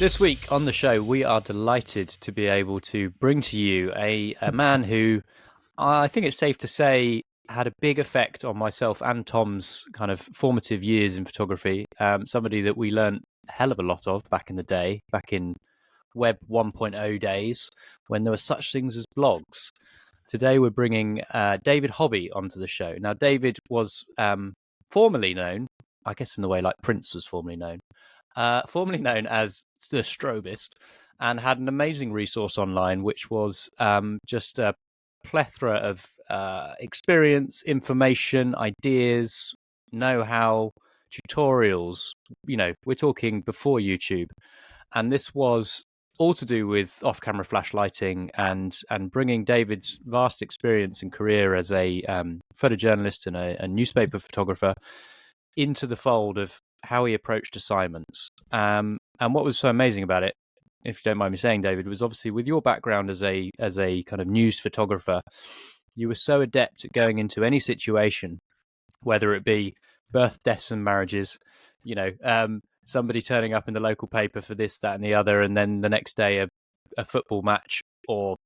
This week on the show, we are delighted to be able to bring to you a man who I think it's safe to say had a big effect on myself and Tom's kind of formative years in photography. Somebody that we learned a hell of a lot of back in the day, back in Web 1.0 days, when there were such things as blogs. Today, we're bringing David Hobby onto the show. Now, David was formerly known, I guess in the way like Prince was formerly known as the Strobist, and had an amazing resource online, which was just a plethora of experience, information, ideas, know-how, tutorials. You know, we're talking before YouTube, and this was all to do with off-camera flashlighting and bringing David's vast experience and career as a photojournalist and a newspaper photographer into the fold of how he approached assignments. And what was so amazing about it, if you don't mind me saying, David, was obviously with your background as a kind of news photographer, you were so adept at going into any situation, whether it be birth, deaths, and marriages, somebody turning up in the local paper for this, that, and the other, and then the next day a football match, or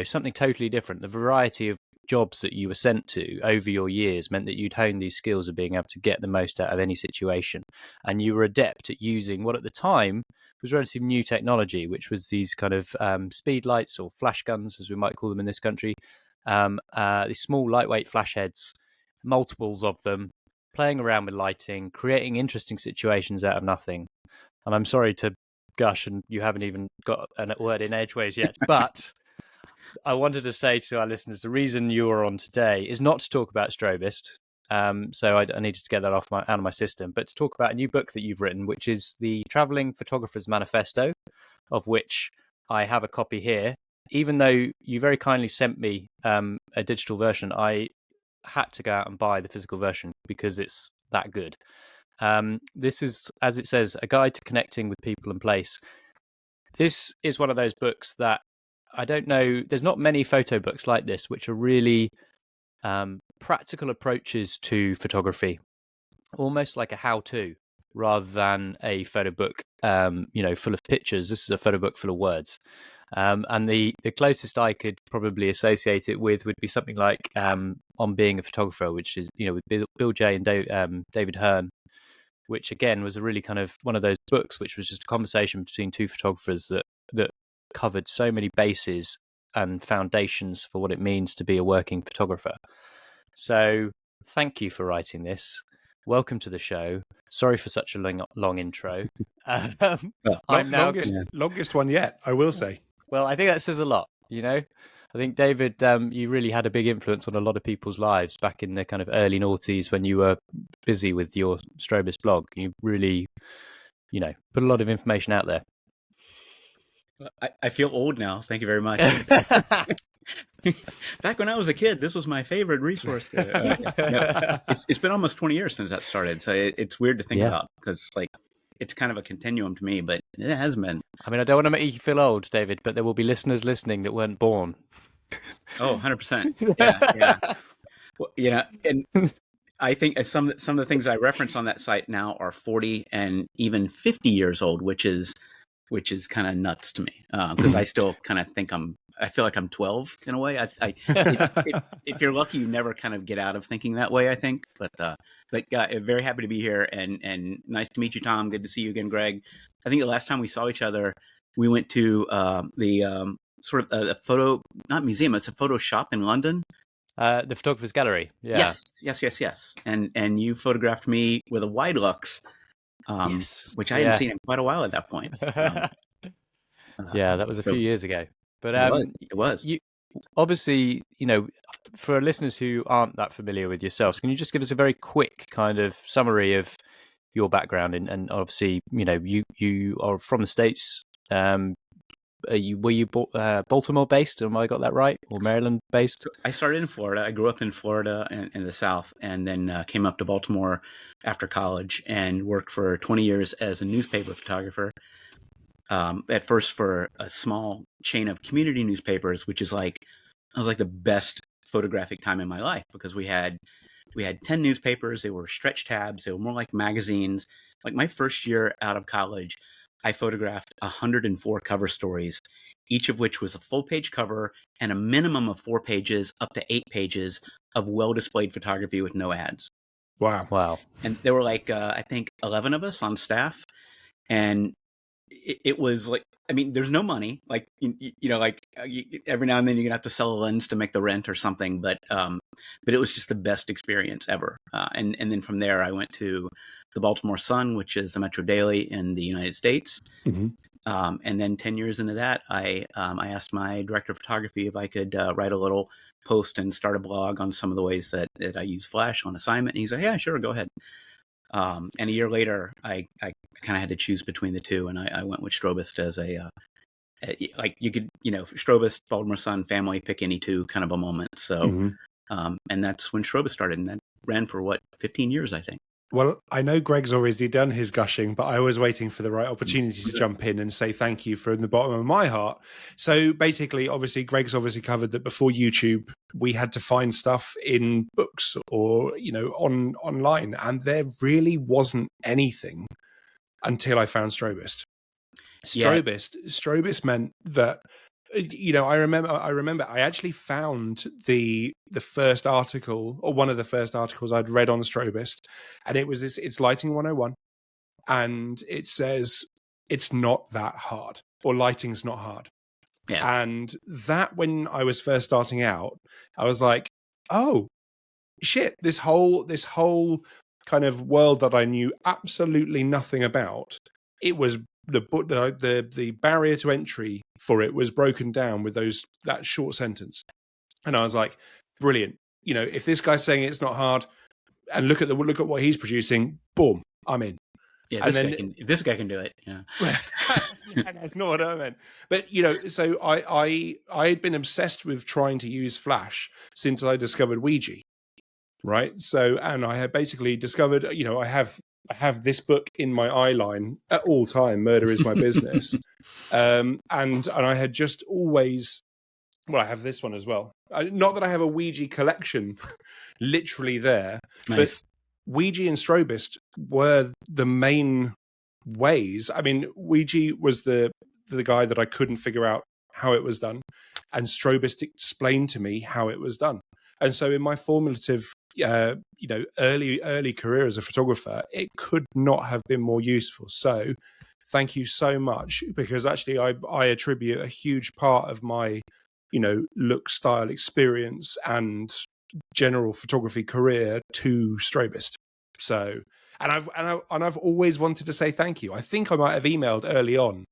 something totally different. The variety of jobs that you were sent to over your years meant that you'd honed these skills of being able to get the most out of any situation, and you were adept at using what at the time was relatively new technology, which was these kind of speed lights, or flash guns as we might call them in this country, these small lightweight flash heads, multiples of them, playing around with lighting, creating interesting situations out of nothing. And I'm sorry to gush, and you haven't even got a word in edgeways yet, but I wanted to say to our listeners, the reason you are on today is not to talk about Strobist. So I needed to get that out of my system, but to talk about a new book that you've written, which is the Traveling Photographers Manifesto, of which I have a copy here. Even though you very kindly sent me a digital version, I had to go out and buy the physical version because it's that good. This is, as it says, a guide to connecting with people and place. This is one of those books that I don't know, there's not many photo books like this, which are really practical approaches to photography, almost like a how-to rather than a photo book, full of pictures. This is a photo book full of words. And the closest I could probably associate it with would be something like On Being a Photographer, which is, with Bill J. and David Hearn, which again was a really kind of one of those books, which was just a conversation between two photographers that covered so many bases and foundations for what it means to be a working photographer. So thank you for writing this. Welcome to the show. Sorry for such a long intro. Longest one yet, I will say. Well, I think that says a lot, I think, David, you really had a big influence on a lot of people's lives back in the kind of early noughties when you were busy with your Strobist blog. You really, put a lot of information out there. I feel old now. Thank you very much. Back when I was a kid, this was my favorite resource. It's been almost 20 years since that started, so it's weird to think about, because it's kind of a continuum to me, but it has been. I mean, I don't want to make you feel old, David, but there will be listeners listening that weren't born. Oh, 100%. Yeah. Well, and I think some of the things I reference on that site now are 40 and even 50 years old, which is kind of nuts to me, because I still kind of think I feel like I'm 12 in a way. If you're lucky, you never kind of get out of thinking that way, I think. But very happy to be here, and nice to meet you, Tom. Good to see you again, Greg. I think the last time we saw each other, we went to the sort of a photo, not museum, it's a photo shop in London. The Photographer's Gallery. Yeah. Yes. And you photographed me with a wide lux. Yes. Which I hadn't seen in quite a while at that point. Yeah, that was a few years ago. But it was. You, obviously, for listeners who aren't that familiar with yourselves, can you just give us a very quick kind of summary of your background? And obviously, you are from the States. Were you Baltimore based? Am I got that right? Or Maryland based? I started in Florida. I grew up in Florida in the South, and then came up to Baltimore after college and worked for 20 years as a newspaper photographer. At first for a small chain of community newspapers, which is was the best photographic time in my life, because we had 10 newspapers. They were stretch tabs. They were more like magazines. Like my first year out of college, I photographed 104 cover stories, each of which was a full page cover and a minimum of 4 pages up to 8 pages of well displayed photography with no ads. Wow. Wow. And there were like, I think 11 of us on staff. And it was like, I mean, there's no money. Like, every now and then you're gonna have to sell a lens to make the rent or something. But it was just the best experience ever. And then from there, I went to the Baltimore Sun, which is a Metro Daily in the United States. Mm-hmm. And then 10 years into that, I asked my director of photography if I could write a little post and start a blog on some of the ways that I use Flash on assignment. And he's like, yeah, sure, go ahead. And a year later, I kind of had to choose between the two, and I went with Strobist as like you could, Strobist, Baltimore Sun, family, pick any two kind of a moment. So, and that's when Strobist started, and that ran for 15 years, I think. Well, I know Greg's already done his gushing, but I was waiting for the right opportunity to jump in and say thank you from the bottom of my heart. So basically, Greg's obviously covered that before YouTube, we had to find stuff in books or, online. And there really wasn't anything until I found Strobist. Strobist meant that, I remember I actually found the first article, or one of the first articles I'd read on Strobist, and it's Lighting 101, and it says it's not that hard, or lighting's not hard. Yeah. And that, when I was first starting out, I was like, oh shit, this whole kind of world that I knew absolutely nothing about, it was the barrier to entry for it was broken down with that short sentence. And I was like, brilliant. If this guy's saying it's not hard, and look at what he's producing, boom, I'm in. Yeah, if this guy can do it, yeah. That's not what I meant. But so I had been obsessed with trying to use Flash since I discovered Ouija. Right. So, and I had basically discovered, I have this book in my eye line at all time, Murder is My Business. And I had just always, I have this one as well. Not that I have a Ouija collection literally there, Nice. but Ouija and Strobist were the main ways. I mean, Ouija was the guy that I couldn't figure out how it was done, and Strobist explained to me how it was done. And so in my formative, early career as a photographer, it could not have been more useful. So thank you so much, because actually I attribute a huge part of my, look, style, experience and general photography career to Strobist. So, and I've always wanted to say thank you. I think I might have emailed early on,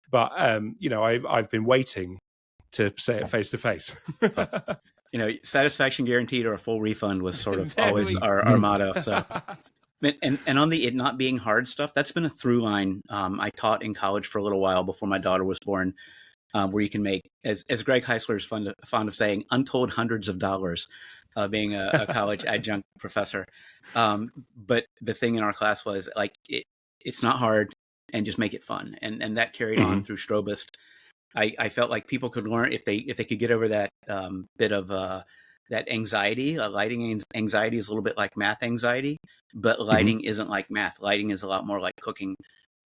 but I've been waiting to say it face to face. Satisfaction guaranteed or a full refund was sort of always our motto. So, and on the it not being hard stuff, that's been a through line. I taught in college for a little while before my daughter was born, where you can make, as Greg Heisler is fond of saying, untold hundreds of dollars being a college adjunct professor. But the thing in our class was like, it's not hard, and just make it fun. And that carried on through Strobist. I felt like people could learn if they could get over that bit of that anxiety. Lighting anxiety is a little bit like math anxiety, but lighting isn't like math. Lighting is a lot more like cooking,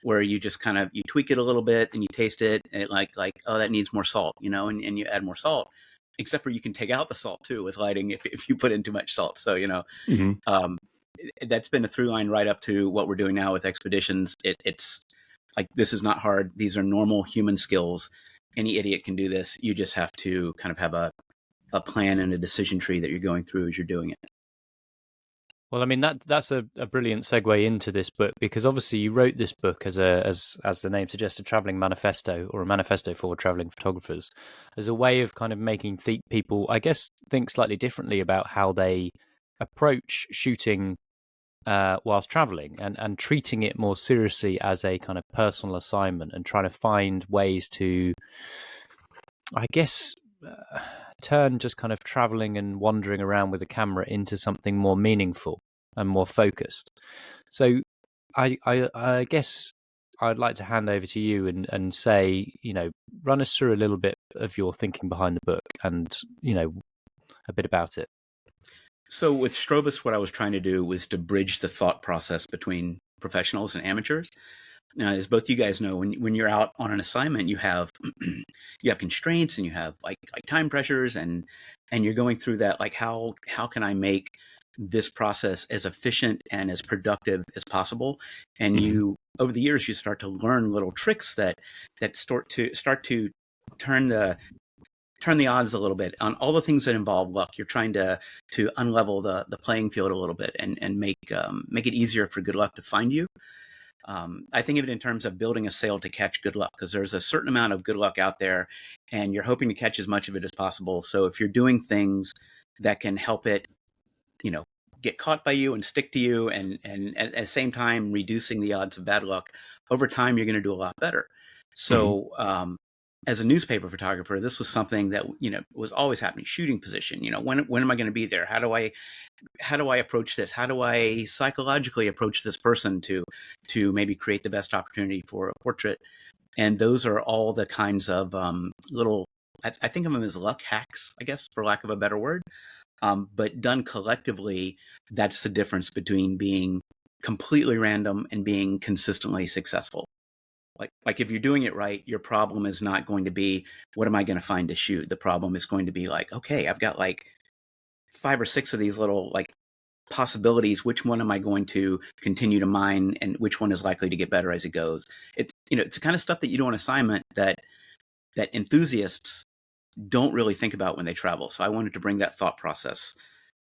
where you just kind of, you tweak it a little bit, then you taste it, and it like, oh, that needs more salt, and you add more salt. Except for you can take out the salt too with lighting if you put in too much salt. So that's been a through line right up to what we're doing now with expeditions. It's like, this is not hard. These are normal human skills. Any idiot can do this. You just have to kind of have a plan and a decision tree that you're going through as you're doing it. Well, I mean, that's a brilliant segue into this book, because obviously you wrote this book as the name suggests, a traveling manifesto, or a manifesto for traveling photographers, as a way of kind of making people, I guess, think slightly differently about how they approach shooting whilst traveling, and treating it more seriously as a kind of personal assignment, and trying to find ways to, I guess, turn just kind of traveling and wandering around with a camera into something more meaningful and more focused. So I guess I'd like to hand over to you and say, run us through a little bit of your thinking behind the book, and, a bit about it. So with Strobist, what I was trying to do was to bridge the thought process between professionals and amateurs. as both you guys know, when you're out on an assignment, you have you have constraints and you have like time pressures, and you're going through that, like how can I make this process as efficient and as productive as possible. And you, over the years, you start to learn little tricks that start to turn the odds a little bit on all the things that involve luck. You're trying to unlevel the playing field a little bit, and make it easier for good luck to find you. I think of it in terms of building a sail to catch good luck, because there's a certain amount of good luck out there, and you're hoping to catch as much of it as possible. So if you're doing things that can help it, get caught by you and stick to you, and at the same time reducing the odds of bad luck, over time you're going to do a lot better. So as a newspaper photographer, this was something that was always happening. Shooting position, when am I going to be there? How do I approach this? How do I psychologically approach this person to maybe create the best opportunity for a portrait? And those are all the kinds of little, I think of them as luck hacks, I guess, for lack of a better word. But done collectively, that's the difference between being completely random and being consistently successful. Like if you're doing it right, your problem is not going to be, what am I going to find to shoot? The problem is going to be like, okay, I've got like 5 or 6 of these little like possibilities. Which one am I going to continue to mine, and which one is likely to get better as it goes? It's it's the kind of stuff that you do on assignment that enthusiasts don't really think about when they travel. So I wanted to bring that thought process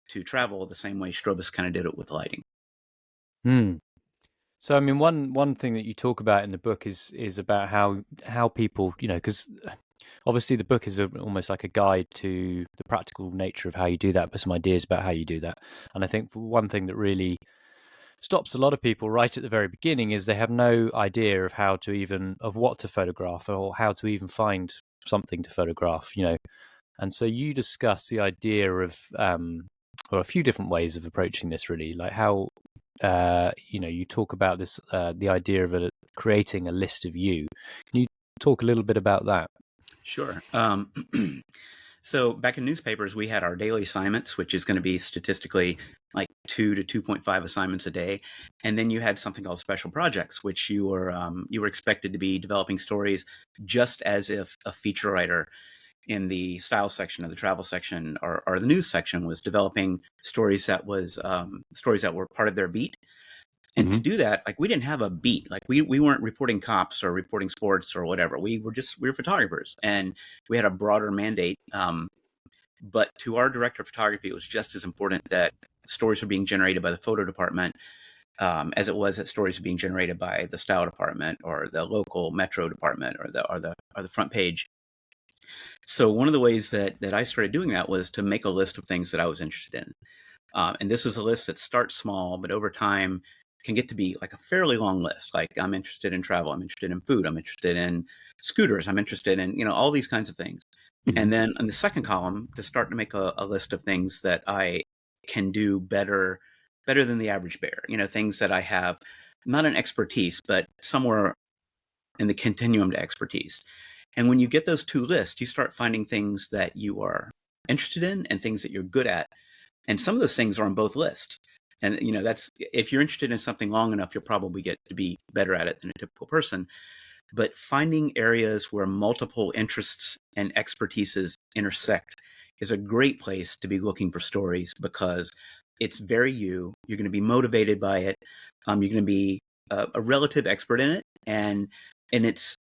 to travel the same way Strobist kind of did it with lighting. So I mean, one thing that you talk about in the book is about how people, because obviously the book is almost like a guide to the practical nature of how you do that, but some ideas about how you do that. And I think one thing that really stops a lot of people right at the very beginning is they have no idea of what to photograph, or how to even find something to photograph, And so you discuss the idea of or a few different ways of approaching this, really, like how you talk about this, the idea of creating a list of you. Can you talk a little bit about that? Sure. So back in newspapers, we had our daily assignments, which is going to be statistically like 2 to 2.5 assignments a day. And then you had something called special projects, which you were expected to be developing stories just as if a feature writer in the style section of the travel section or the news section was developing stories that were part of their beat. And to do that, like, we didn't have a beat. Like we weren't reporting cops or reporting sports or whatever. We were photographers, and we had a broader mandate. But to our director of photography, it was just as important that stories were being generated by the photo department as it was that stories were being generated by the style department or the local metro department or the front page. So one of the ways that I started doing that was to make a list of things that I was interested in. And this is a list that starts small, but over time can get to be like a fairly long list. Like, I'm interested in travel, I'm interested in food, I'm interested in scooters, I'm interested in, all these kinds of things. And then in the second column, to start to make a list of things that I can do better than the average bear, things that I have not an expertise, but somewhere in the continuum to expertise. And when you get those two lists, you start finding things that you are interested in and things that you're good at. And some of those things are on both lists. And, that's, if you're interested in something long enough, you'll probably get to be better at it than a typical person. But finding areas where multiple interests and expertises intersect is a great place to be looking for stories, because it's very you. You're going to be motivated by it. You're going to be a relative expert in it. And it's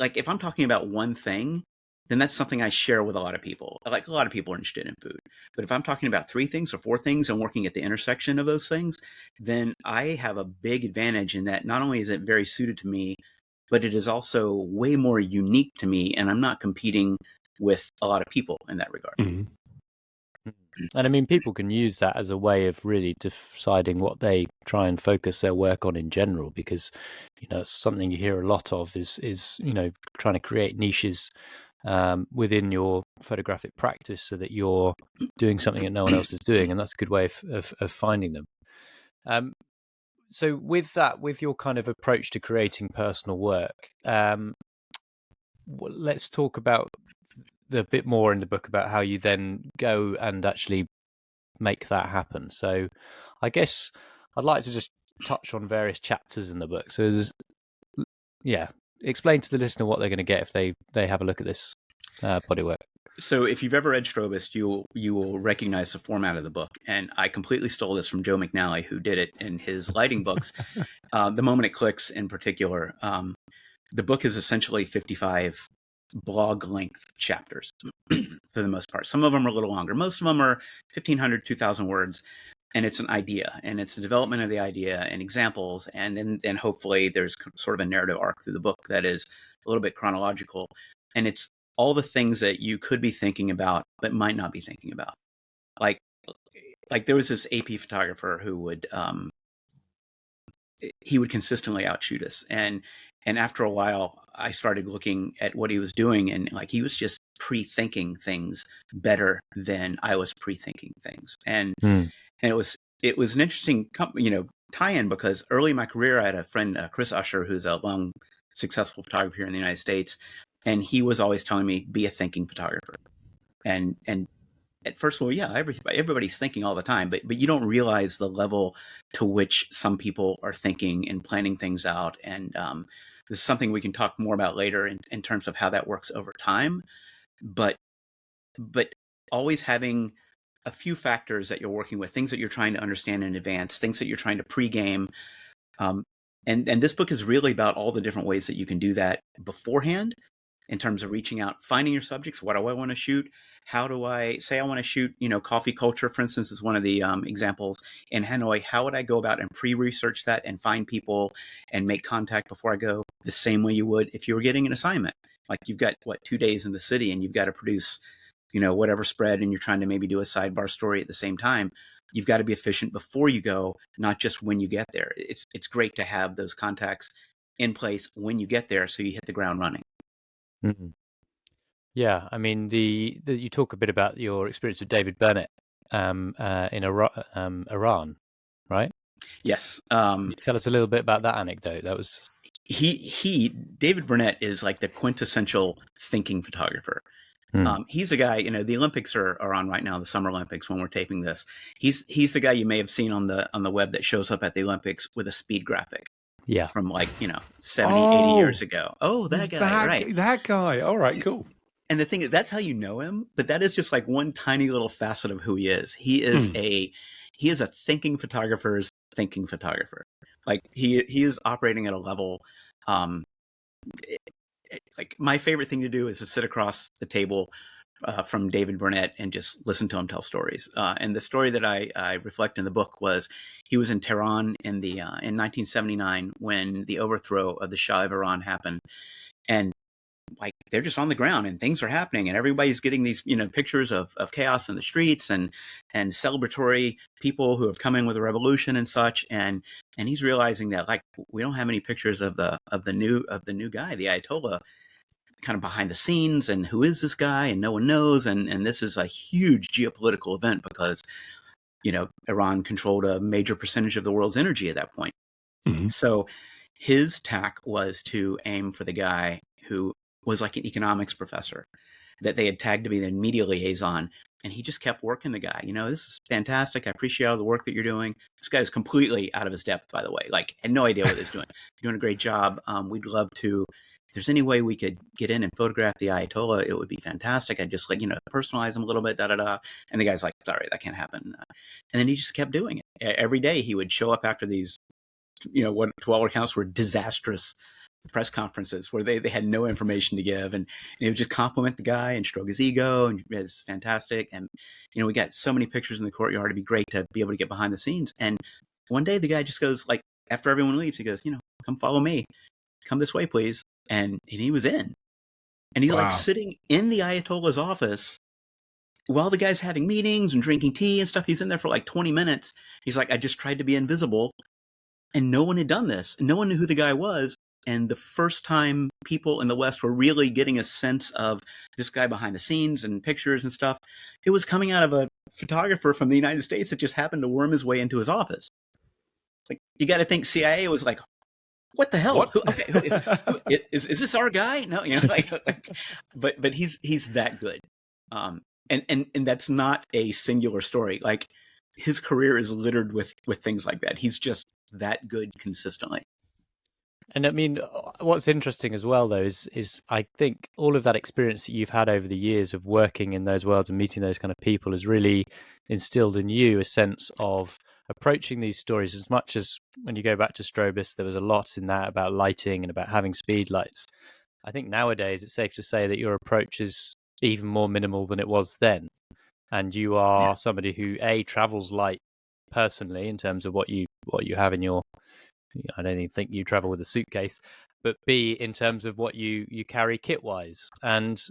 like, if I'm talking about one thing, then that's something I share with a lot of people. Like, a lot of people are interested in food. But if I'm talking about 3 things or 4 things and working at the intersection of those things, then I have a big advantage in that not only is it very suited to me, but it is also way more unique to me. And I'm not competing with a lot of people in that regard. And I mean, people can use that as a way of really deciding what they try and focus their work on in general, because, it's something you hear a lot of is trying to create niches within your photographic practice so that you're doing something that no one else is doing. And that's a good way of finding them. So with your kind of approach to creating personal work, let's talk about the bit more in the book about how you then go and actually make that happen. So I guess I'd like to just touch on various chapters in the book. So yeah, explain to the listener what they're going to get if they have a look at this bodywork. So if you've ever read Strobist, you will recognize the format of the book. And I completely stole this from Joe McNally, who did it in his lighting books. The Moment It Clicks, in particular, the book is essentially 55 blog length chapters for the most part. Some of them are a little longer. Most of them are 1,500, 2,000 words. And it's an idea, and it's the development of the idea and examples. And then hopefully there's sort of a narrative arc through the book that is a little bit chronological. And it's all the things that you could be thinking about but might not be thinking about. Like there was this AP photographer who would he would consistently outshoot us, and after a while I started looking at what he was doing, and like he was just pre-thinking things better than I was pre-thinking things. And it was an interesting tie-in, because early in my career I had a friend, Chris Usher, who's a long successful photographer here in the United States, and he was always telling me, be a thinking photographer. And at first, well, yeah, everybody's thinking all the time, but you don't realize the level to which some people are thinking and planning things out. And this is something we can talk more about later in terms of how that works over time. But always having a few factors that you're working with, things that you're trying to understand in advance, things that you're trying to pregame. And this book is really about all the different ways that you can do that beforehand, in terms of reaching out, finding your subjects. What do I want to shoot? How do I say I want to shoot, coffee culture, for instance, is one of the examples in Hanoi. How would I go about and pre-research that and find people and make contact before I go, the same way you would if you were getting an assignment? Like you've got 2 days in the city and you've got to produce, whatever spread, and you're trying to maybe do a sidebar story at the same time. You've got to be efficient before you go, not just when you get there. It's great to have those contacts in place when you get there, so you hit the ground running. Mm-hmm. Yeah, I mean, you talk a bit about your experience with David Burnett in Iran, right? Yes. Can you tell us a little bit about that anecdote? That was David Burnett is like the quintessential thinking photographer. He's a guy, the Olympics are on right now, the Summer Olympics, when we're taping this. He's the guy you may have seen on the web that shows up at the Olympics with a speed graphic. Yeah. From 70, 80 years ago. Oh, that guy, right. That guy. All right, cool. And the thing is, that's how you know him, but that is just like one tiny little facet of who he is. He is a thinking photographer's thinking photographer. Like he is operating at a level, like my favorite thing to do is to sit across the table from David Burnett and just listen to him tell stories. And the story that I reflect in the book was he was in Tehran in 1979 when the overthrow of the Shah of Iran happened. And like they're just on the ground and things are happening and everybody's getting these pictures of chaos in the streets and celebratory people who have come in with a revolution and such, and he's realizing that like we don't have any pictures of the new guy, the Ayatollah, kind of behind the scenes, and who is this guy, and no one knows, and this is a huge geopolitical event because Iran controlled a major percentage of the world's energy at that point. So his tack was to aim for the guy who was like an economics professor that they had tagged to be the media liaison. And he just kept working the guy. This is fantastic. I appreciate all the work that you're doing. This guy is completely out of his depth, by the way. Like, had no idea what he's doing. You're doing a great job. We'd love to, if there's any way we could get in and photograph the Ayatollah, it would be fantastic. I'd just personalize him a little bit, da-da-da. And the guy's like, sorry, that can't happen. And then he just kept doing it. Every day he would show up after these, what to all accounts were disastrous press conferences where they had no information to give, and he would just compliment the guy and stroke his ego, and it's fantastic. And we got so many pictures in the courtyard. It'd be great to be able to get behind the scenes. And one day the guy just goes, like, after everyone leaves, he goes, come follow me, come this way, please. And he was in, and he's like sitting in the Ayatollah's office while the guy's having meetings and drinking tea and stuff. He's in there for like 20 minutes. He's like, I just tried to be invisible, and no one had done this. No one knew who the guy was. And the first time people in the West were really getting a sense of this guy behind the scenes and pictures and stuff, it was coming out of a photographer from the United States that just happened to worm his way into his office. Like, you got to think CIA was like, what the hell? What? Is this our guy? No, but he's that good. And that's not a singular story. Like, his career is littered with things like that. He's just that good consistently. And I mean, what's interesting as well, though, is I think all of that experience that you've had over the years of working in those worlds and meeting those kind of people has really instilled in you a sense of approaching these stories. As much as when you go back to Strobist, there was a lot in that about lighting and about having speed lights. I think nowadays it's safe to say that your approach is even more minimal than it was then. And you are somebody who travels light personally in terms of what you have in your, I don't even think you travel with a suitcase, but B, in terms of what you carry kit wise. And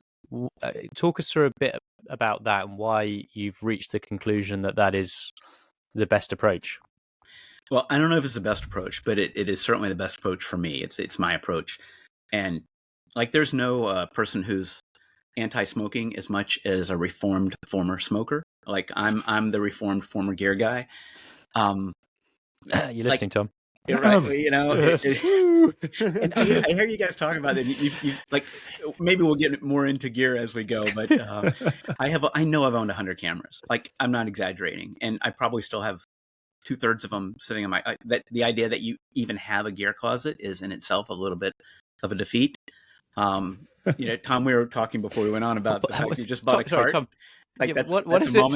talk us through a bit about that and why you've reached the conclusion that that is the best approach. Well, I don't know if it's the best approach, but it is certainly the best approach for me. It's my approach. And like, there's no person who's anti-smoking as much as a reformed former smoker. Like, I'm the reformed former gear guy. You're listening, Tom. You're right. You know, and I hear you guys talking about it. You like, maybe we'll get more into gear as we go, but I know I've owned 100 cameras. Like, I'm not exaggerating, and I probably still have 2/3 of them sitting in my. The idea that you even have a gear closet is in itself a little bit of a defeat. You know, Tom, we were talking before we went on about the fact you just bought a cart. Tom, like, yeah, what is it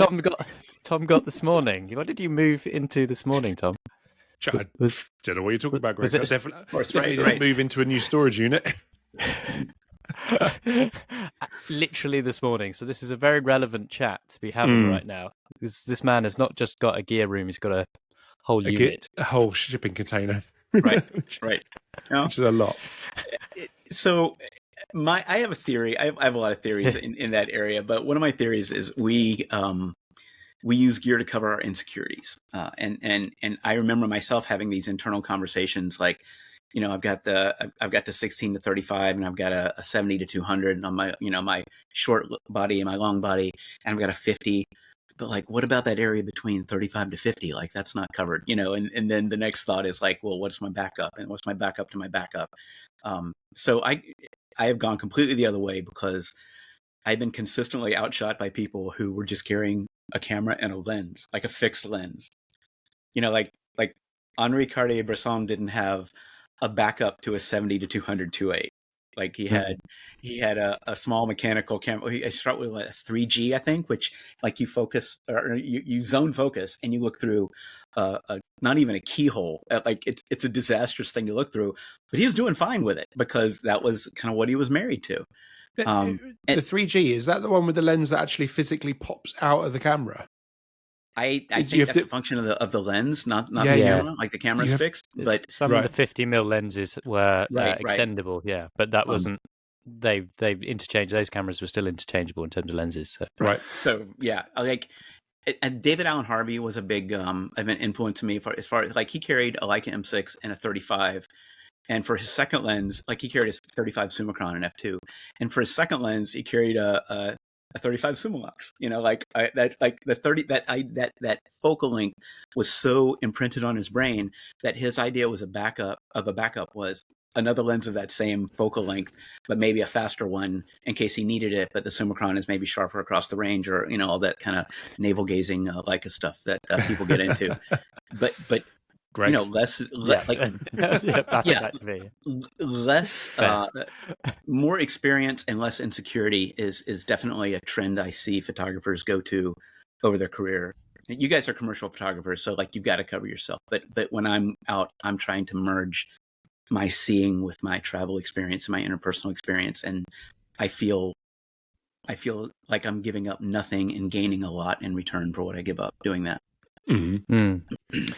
Tom got this morning? What did you move into this morning, Tom? I don't know what you're talking about, Greg. I definitely didn't move into a new storage unit. Literally this morning. So this is a very relevant chat to be having right now. This man has not just got a gear room; he's got a whole unit, a whole shipping container. Right. Which is a lot. So I have a theory. I have a lot of theories in that area, but one of my theories is we use gear to cover our insecurities. And I remember myself having these internal conversations, like, you know, I've got the 16 to 35, and I've got a 70 to 200 on my, you know, my short body and my long body, and I've got a 50. But like, what about that area between 35 to 50? Like, that's not covered, you know? And then the next thought is like, well, what's my backup, and what's my backup to my backup? So I have gone completely the other way, because I've been consistently outshot by people who were just carrying a camera and a lens, like a fixed lens. You know, like Henri Cartier-Bresson didn't have a backup to a 70 to 200 2.8. Like, he had a small mechanical camera. I start with a 3G, I think, which, like, you focus, or you zone focus, and you look through not even a keyhole. Like, it's a disastrous thing to look through. But he was doing fine with it, because that was kind of what he was married to. The 3G, is that the one with the lens that actually physically pops out of the camera? I think that's a function of the lens, not the camera. Like, the camera's fixed, but some of the 50mm lenses were extendable, but that wasn't. They interchanged. Those cameras were still interchangeable in terms of lenses. So. Right. So yeah, like, and David Allen Harvey was a big an influence to me as far as, like, he carried a Leica M6 and a 35. And for his second lens, like, he carried a 35 Summicron and f2. And for his second lens, he carried a 35 Summilux. You know, like, that focal length was so imprinted on his brain that his idea was a backup was another lens of that same focal length, but maybe a faster one in case he needed it. But the Summicron is maybe sharper across the range, or, you know, all that kind of navel gazing Leica stuff that people get into. But Greg. You know, less more experience and less insecurity is definitely a trend I see photographers go to over their career. You guys are commercial photographers, so, like, you've got to cover yourself. But when I'm out, I'm trying to merge my seeing with my travel experience and my interpersonal experience, and I feel like I'm giving up nothing and gaining a lot in return for what I give up doing that.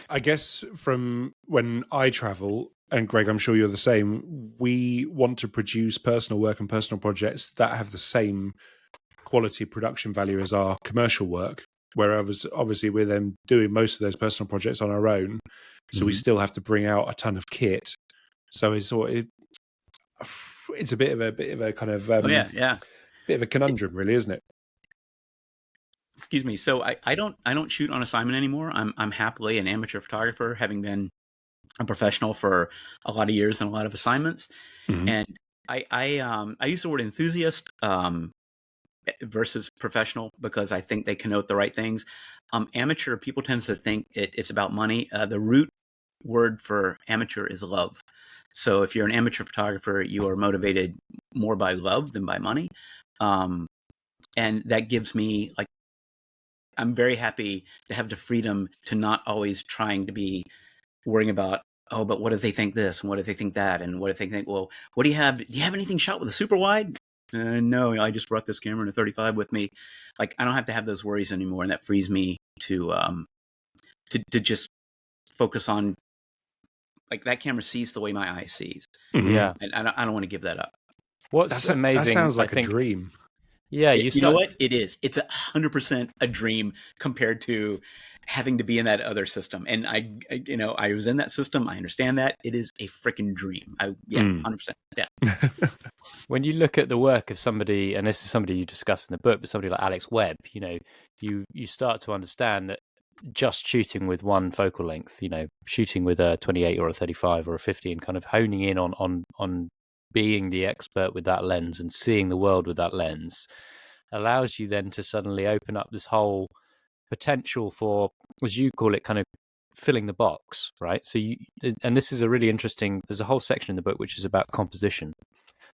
I guess from when I travel, and Greg, I'm sure you're the same, we want to produce personal work and personal projects that have the same quality production value as our commercial work, whereas obviously we're then doing most of those personal projects on our own, so we still have to bring out a ton of kit. So it's a bit of a kind of bit of a conundrum, really, isn't it? Excuse me. So I don't shoot on assignment anymore. I'm happily an amateur photographer, having been a professional for a lot of years and a lot of assignments. And I use the word enthusiast versus professional, because I think they connote the right things. Amateur people tend to think it's about money. The root word for amateur is love. So if you're an amateur photographer, you are motivated more by love than by money. And that gives me, like, I'm very happy to have the freedom to not always trying to be worrying about, oh, but what if they think this and what if they think that, and what if they think, well, what do you have? Do you have anything shot with a super wide? No, I just brought this camera and a 35 with me. Like, I don't have to have those worries anymore, and that frees me to just focus on, like, that camera sees the way my eye sees, Yeah. and I don't want to give that up. What's amazing, That sounds like I think, a dream. Yeah, You know what? It is. It's 100% a dream compared to having to be in that other system. And I was in that system. I understand that. It is a freaking dream. 100%. Yeah. When you look at the work of somebody, and this is somebody you discuss in the book, but somebody like Alex Webb, you start to understand that just shooting with one focal length, shooting with a 28 or a 35 or a 50 and kind of honing in on being the expert with that lens and seeing the world with that lens allows you then to suddenly open up this whole potential for, as you call it, kind of filling the box, right? So and this is a really interesting, there's a whole section in the book which is about composition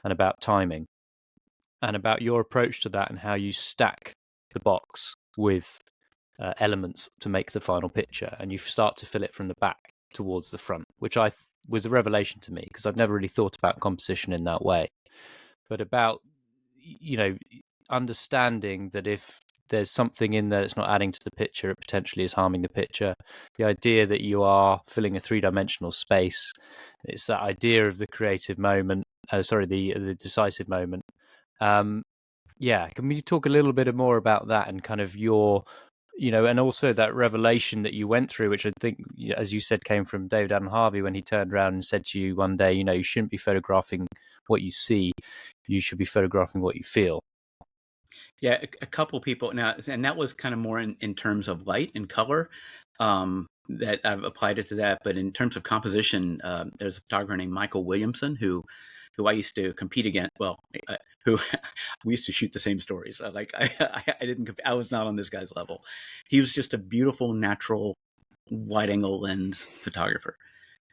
and about timing and about your approach to that and how you stack the box with elements to make the final picture, and you start to fill it from the back towards the front, which was a revelation to me because I've never really thought about composition in that way, but about understanding that if there's something in there that's not adding to the picture, it potentially is harming the picture. The idea that you are filling a three-dimensional space, it's that idea of the creative moment, the decisive moment. Can we talk a little bit more about that and kind of your, and also that revelation that you went through, which I think, as you said, came from David Allen Harvey when he turned around and said to you one day, you shouldn't be photographing what you see, you should be photographing what you feel. Yeah, a couple people now, and that was kind of more in terms of light and color, that I've applied it to that. But in terms of composition, there's a photographer named Michael Williamson who I used to compete against. Well, who we used to shoot the same stories. I was not on this guy's level. He was just a beautiful, natural, wide angle lens photographer.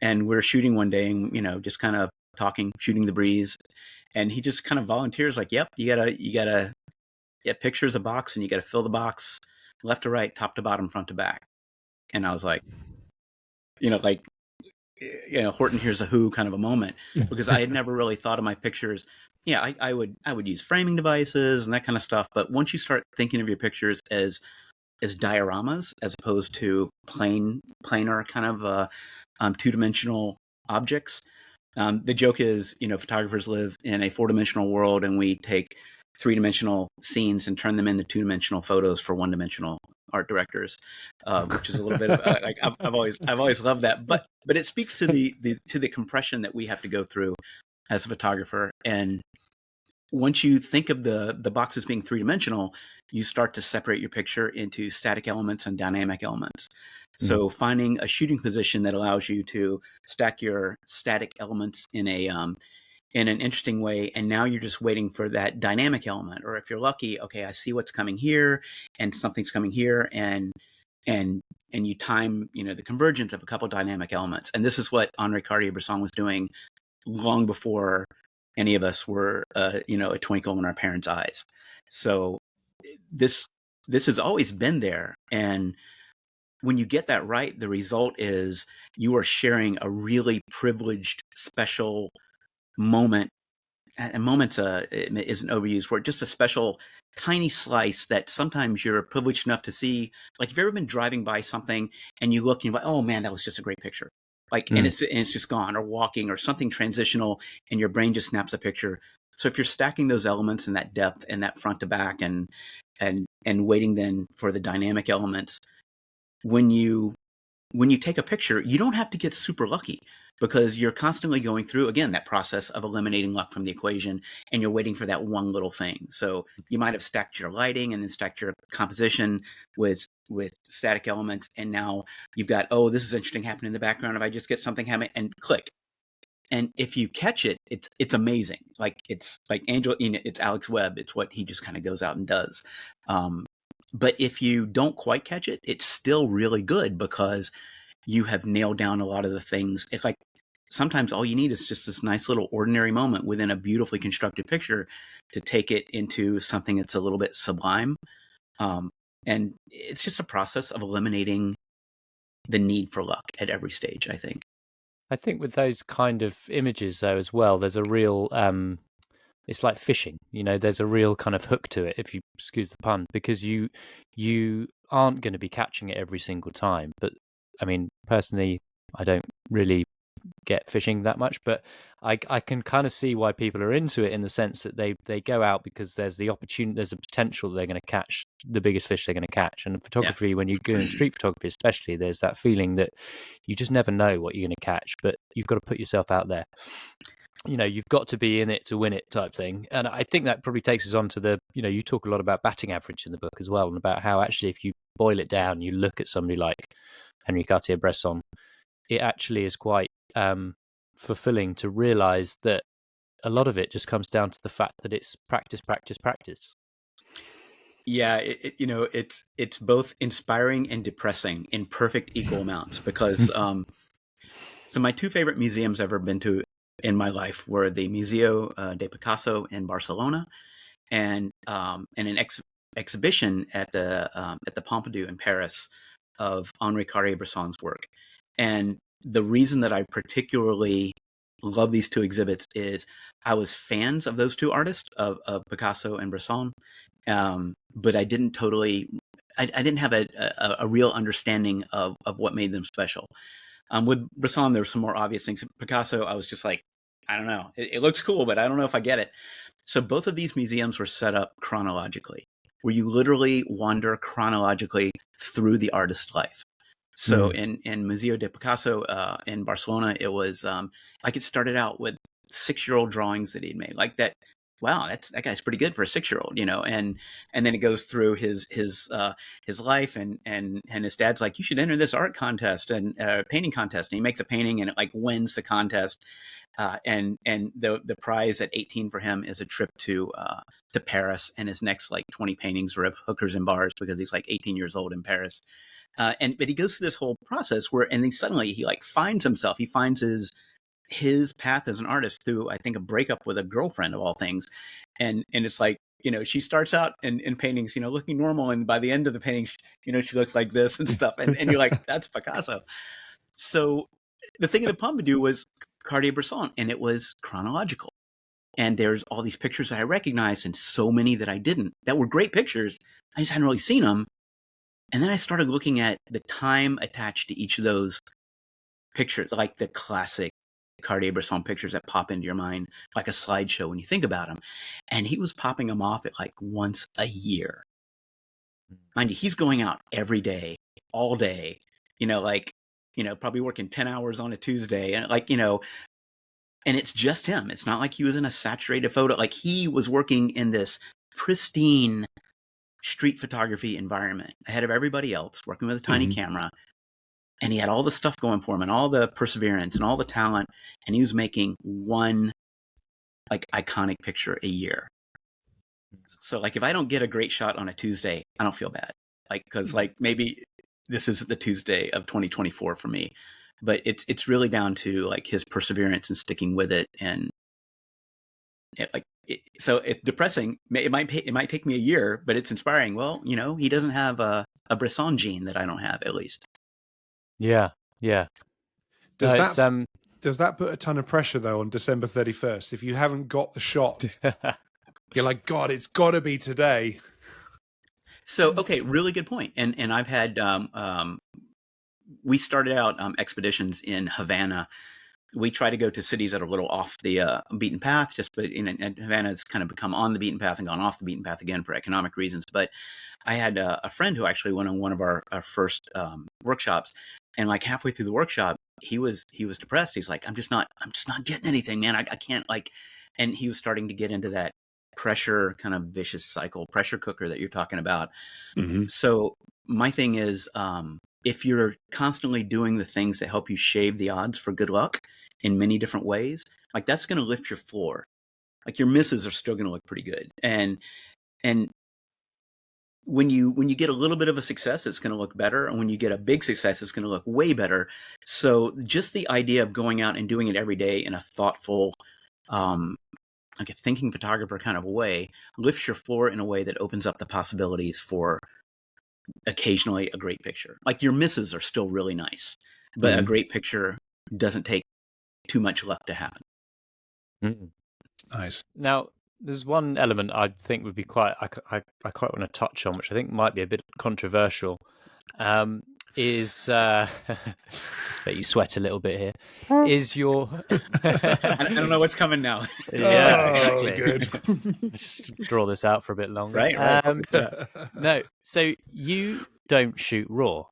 And we're shooting one day and, just kind of talking, shooting the breeze. And he just kind of volunteers like, yep, you gotta picture's a box and you got to fill the box left to right, top to bottom, front to back. And I was like, Horton Hears a Who kind of a moment, because I had never really thought of my pictures. Yeah, I would use framing devices and that kind of stuff. But once you start thinking of your pictures as dioramas as opposed to planar kind of two-dimensional objects, the joke is, photographers live in a four-dimensional world and we take three-dimensional scenes and turn them into two-dimensional photos for one-dimensional art directors, which is a little bit of like I've always loved that, but it speaks to the compression that we have to go through as a photographer. And once you think of the boxes being three-dimensional, you start to separate your picture into static elements and dynamic elements. So finding a shooting position that allows you to stack your static elements in an interesting way, and now you're just waiting for that dynamic element. Or if you're lucky, okay, I see what's coming here and something's coming here, and you time the convergence of a couple dynamic elements. And this is what Henri Cartier-Bresson was doing long before any of us were a twinkle in our parents' eyes. So this has always been there, and when you get that right, the result is you are sharing a really privileged, special moment. And moments is an overused word, just a special tiny slice that sometimes you're privileged enough to see. Like, if you've ever been driving by something and you look and you're like, oh man, that was just a great picture. Like, and it's just gone, or walking or something transitional, and your brain just snaps a picture. So if you're stacking those elements in that depth and that front to back and waiting then for the dynamic elements, when you take a picture, you don't have to get super lucky, because you're constantly going through, again, that process of eliminating luck from the equation, and you're waiting for that one little thing. So you might have stacked your lighting and then stacked your composition with static elements, and now you've got, oh, this is interesting happening in the background. If I just get something happening, and click. And if you catch it, it's amazing. Like, it's like it's Alex Webb. It's what he just kind of goes out and does. But if you don't quite catch it, it's still really good, because you have nailed down a lot of the things. It's like sometimes all you need is just this nice little ordinary moment within a beautifully constructed picture to take it into something that's a little bit sublime. And it's just a process of eliminating the need for luck at every stage, I think. I think with those kind of images though as well, there's a real it's like fishing, there's a real kind of hook to it, if you excuse the pun, because you aren't going to be catching it every single time. But I mean, personally, I don't really get fishing that much, but I can kind of see why people are into it, in the sense that they go out because there's the opportunity, there's a potential they're going to catch the biggest fish they're going to catch. And photography, when you're doing street photography especially, there's that feeling that you just never know what you're going to catch, but you've got to put yourself out there. You've got to be in it to win it type thing. And I think that probably takes us on to the, you talk a lot about batting average in the book as well, and about how actually if you boil it down, you look at somebody like Henri Cartier-Bresson, it actually is quite fulfilling to realize that a lot of it just comes down to the fact that it's practice, practice, practice. Yeah, it's both inspiring and depressing in perfect equal amounts, because so my two favorite museums I've ever been to in my life were the Museo de Picasso in Barcelona, and an exhibition at the Pompidou in Paris of Henri Cartier-Bresson's work. And the reason that I particularly love these two exhibits is I was fans of those two artists, of Picasso and Bresson, but I didn't I didn't have a real understanding of what made them special. With Bresson, there were some more obvious things. Picasso, I was just like, I don't know. It looks cool, but I don't know if I get it. So both of these museums were set up chronologically, where you literally wander chronologically through the artist's life. So in Museo de Picasso in Barcelona, it was like it started out with 6-year-old drawings that he'd made, like that. Wow, that guy's pretty good for a 6-year-old, and then it goes through his life, and his dad's like, you should enter this art contest and painting contest, and he makes a painting and it like wins the contest, and the prize at 18 for him is a trip to Paris, and his next like 20 paintings are of hookers and bars, because he's like 18 years old in Paris. But he goes through this whole process where, and then suddenly he like finds himself. He finds his path as an artist through, I think, a breakup with a girlfriend of all things, and it's like, she starts out in paintings, looking normal, and by the end of the paintings, she looks like this and stuff, and you're like, that's Picasso. So the thing of the Pompidou was Cartier-Bresson, and it was chronological. And there's all these pictures that I recognized, and so many that I didn't, that were great pictures. I just hadn't really seen them. And then I started looking at the time attached to each of those pictures, like the classic Cartier-Bresson pictures that pop into your mind, like a slideshow when you think about them. And he was popping them off at like once a year. Mind you, he's going out every day, all day, probably working 10 hours on a Tuesday. And and it's just him. It's not like he was in a saturated photo. Like he was working in this pristine street photography environment ahead of everybody else, working with a tiny camera. And he had all the stuff going for him, and all the perseverance and all the talent. And he was making one like iconic picture a year. So like, if I don't get a great shot on a Tuesday, I don't feel bad. Like, cause like maybe this is the Tuesday of 2024 for me, but it's really down to like his perseverance and sticking with it. And so it's depressing. It might take me a year, but it's inspiring. Well, he doesn't have a Bresson gene that I don't have, at least. Yeah. Does that put a ton of pressure though on December 31st? If you haven't got the shot, you're like, God, it's got to be today. So, okay, really good point. And I've had we started out expeditions in Havana. We try to go to cities that are a little off the beaten path, but and Havana has kind of become on the beaten path and gone off the beaten path again for economic reasons. But I had a friend who actually went on one of our first workshops, and like halfway through the workshop, he was depressed. He's like, I'm just not getting anything, man. I can't and he was starting to get into that pressure kind of vicious cycle, pressure cooker that you're talking about. So my thing is, if you're constantly doing the things that help you shave the odds for good luck in many different ways, like that's going to lift your floor. Like your misses are still going to look pretty good. And when you get a little bit of a success, it's going to look better, and when you get a big success, it's going to look way better. So just the idea of going out and doing it every day in a thoughtful, like a thinking photographer kind of way, lifts your floor in a way that opens up the possibilities for occasionally a great picture. Like your misses are still really nice, but a great picture doesn't take too much luck to happen. Nice. Now, there's one element I think would be I quite want to touch on, which I think might be a bit controversial. Is just make you sweat a little bit here. Is your I don't know what's coming now. Yeah, Oh, exactly. good. Just draw this out for a bit longer. Right. No, so you don't shoot RAW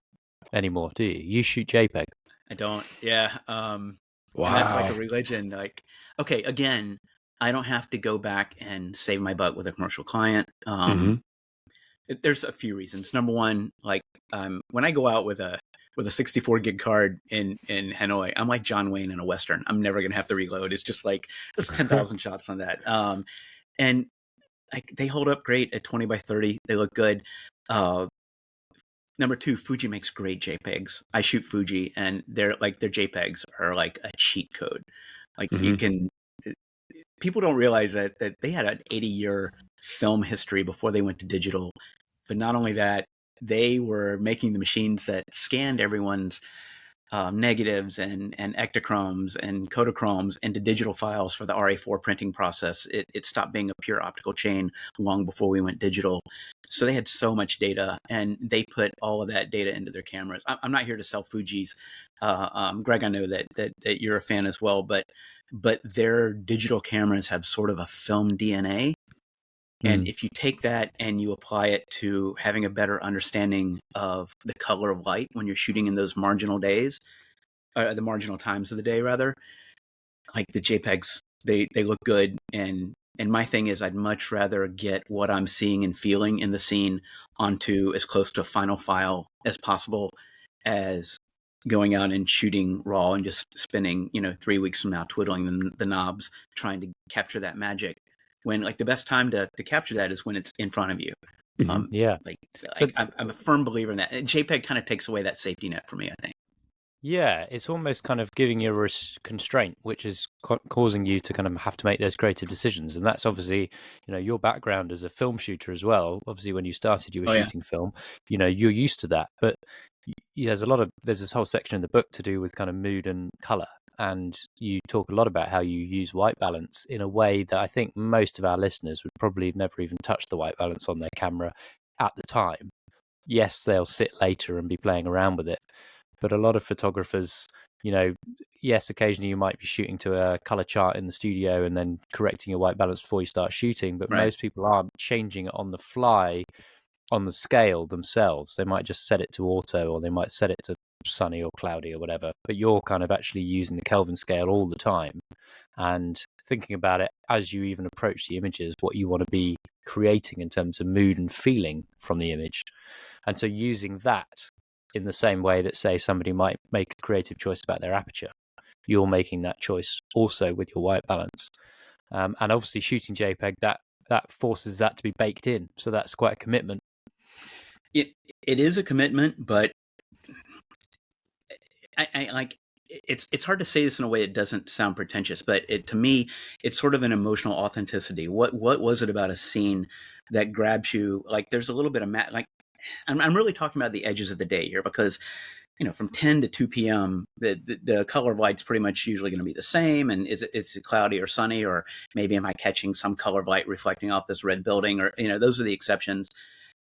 anymore, do you? You shoot JPEG. I don't. Yeah. Wow. And that's like a religion. Like, okay, again, I don't have to go back and save my butt with a commercial client. There's a few reasons. Number one, like when I go out with a 64 gig card in Hanoi, I'm like John Wayne in a Western. I'm never going to have to reload. It's just like there's 10,000 shots on that. And like they hold up great at 20 by 30. They look good. Number two, Fuji makes great JPEGs. I shoot Fuji, and their JPEGs are like a cheat code. Like you can. People don't realize that they had an 80-year film history before they went to digital. But not only that, they were making the machines that scanned everyone's negatives and ectochromes and Kodachromes into digital files for the RA4 printing process. It stopped being a pure optical chain long before we went digital. So they had so much data, and they put all of that data into their cameras. I'm not here to sell Fujis. Greg, I know that you're a fan as well, but their digital cameras have sort of a film DNA. And if you take that and you apply it to having a better understanding of the color of light when you're shooting in those marginal days, the marginal times of the day, rather, like the JPEGs, they look good. And my thing is, I'd much rather get what I'm seeing and feeling in the scene onto as close to a final file as possible as going out and shooting RAW and just spending, 3 weeks from now, twiddling the knobs, trying to capture that magic. When like the best time to capture that is when it's in front of you. I'm a firm believer in that. And JPEG kind of takes away that safety net for me, I think. Yeah, it's almost kind of giving you a constraint, which is causing you to kind of have to make those creative decisions. And that's obviously, your background as a film shooter as well. Obviously, when you started, you were shooting film. You're used to that. But there's this whole section in the book to do with kind of mood and color. And you talk a lot about how you use white balance in a way that I think most of our listeners would probably never even touch the white balance on their camera at the time. Yes, they'll sit later and be playing around with it. But a lot of photographers, yes, occasionally you might be shooting to a color chart in the studio and then correcting your white balance before you start shooting. But most people aren't changing it on the fly on the scale themselves. They might just set it to auto, or they might set it to sunny or cloudy or whatever, but you're kind of actually using the Kelvin scale all the time and thinking about it as you even approach the images, what you want to be creating in terms of mood and feeling from the image. And so using that in the same way that, say, somebody might make a creative choice about their aperture, you're making that choice also with your white balance. And obviously shooting JPEG, that forces that to be baked in. So that's quite a commitment. It is a commitment, but I like it's hard to say this in a way that doesn't sound pretentious, but to me, it's sort of an emotional authenticity. What was it about a scene that grabs you? Like there's a little bit of I'm really talking about the edges of the day here, because from 10 to 2 p.m., the color of light's pretty much usually going to be the same. And is it cloudy or sunny, or maybe am I catching some color of light reflecting off this red building, or those are the exceptions.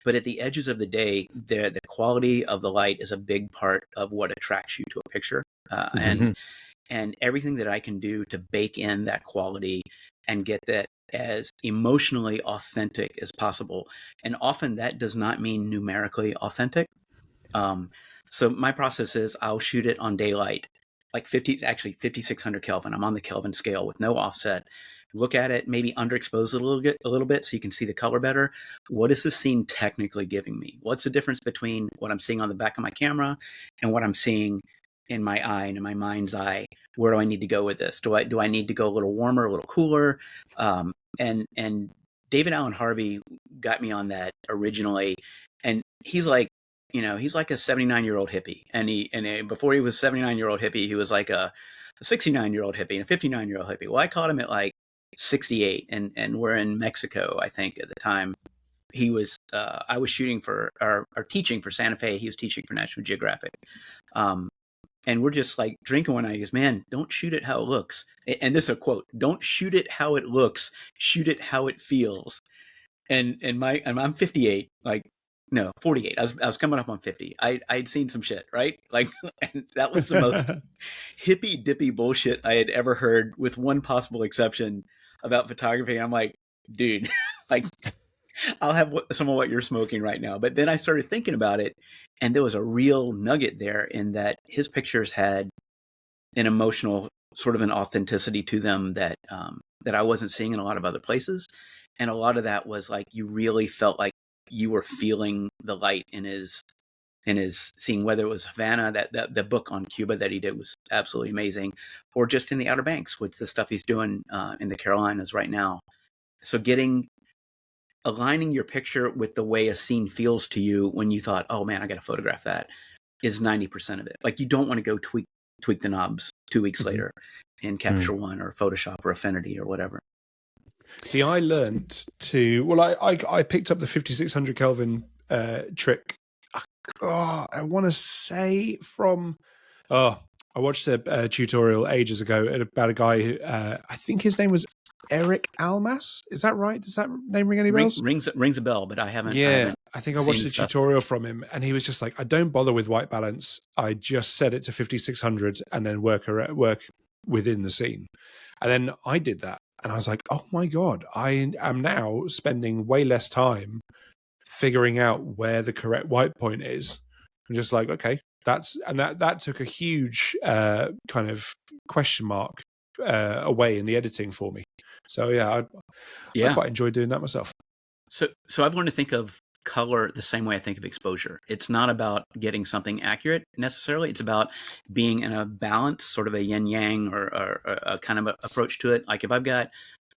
But at the edges of the day, the quality of the light is a big part of what attracts you to a picture. And everything that I can do to bake in that quality and get that as emotionally authentic as possible. And often that does not mean numerically authentic. So my process is I'll shoot it on daylight, like 5,600 Kelvin. I'm on the Kelvin scale with no offset. Look at it, maybe underexpose it a little bit so you can see the color better. What is the scene technically giving me? What's the difference between what I'm seeing on the back of my camera and what I'm seeing in my eye and in my mind's eye? Where do I need to go with this? Do I need to go a little warmer, a little cooler? And David Allen Harvey got me on that originally. And he's like, he's like a 79-year-old hippie. And before he was a 79-year-old hippie, he was like a 69-year-old hippie and a 59-year-old hippie. Well, I caught him at like 68, and we're in Mexico, I think, at the time. He was, I was shooting for, or teaching for Santa Fe. He was teaching for National Geographic. And we're just like drinking one night. He goes, man, don't shoot it how it looks. And this is a quote: don't shoot it how it looks, shoot it how it feels. And I'm 58, like, no, 48. I was coming up on 50. I'd seen some shit, right? Like, and that was the most hippy dippy bullshit I had ever heard, with one possible exception, about photography. I'm like, dude, like, I'll have some of what you're smoking right now. But then I started thinking about it, and there was a real nugget there in that his pictures had an emotional, sort of an authenticity to them that that I wasn't seeing in a lot of other places. And a lot of that was like, you really felt like you were feeling the light in his seeing, whether it was Havana, that the book on Cuba that he did was absolutely amazing, or just in the Outer Banks, which the stuff he's doing in the Carolinas right now. So aligning your picture with the way a scene feels to you when you thought, oh man, I got to photograph that, is 90% of it. Like, you don't want to go tweak the knobs 2 weeks later in Capture One or Photoshop or Affinity or whatever. See, I learned to, well, I picked up the 5600 Kelvin trick. I want to say from, I watched a tutorial ages ago about a guy who, I think his name was Eric Almas. Is that right? Does that name ring any bells? Rings a bell, but I haven't. Yeah, I think I watched a tutorial from him, and he was just like, I don't bother with white balance. I just set it to 5600 and then work within the scene. And then I did that, and I was like, oh my God, I am now spending way less time figuring out where the correct white point is. I'm just like, okay, that took a huge kind of question mark away in the editing for me. So I quite enjoy doing that myself. So I've learned to think of color the same way I think of exposure. It's not about getting something accurate necessarily. It's about being in a balance, sort of a yin yang or a kind of approach to it. Like, if I've got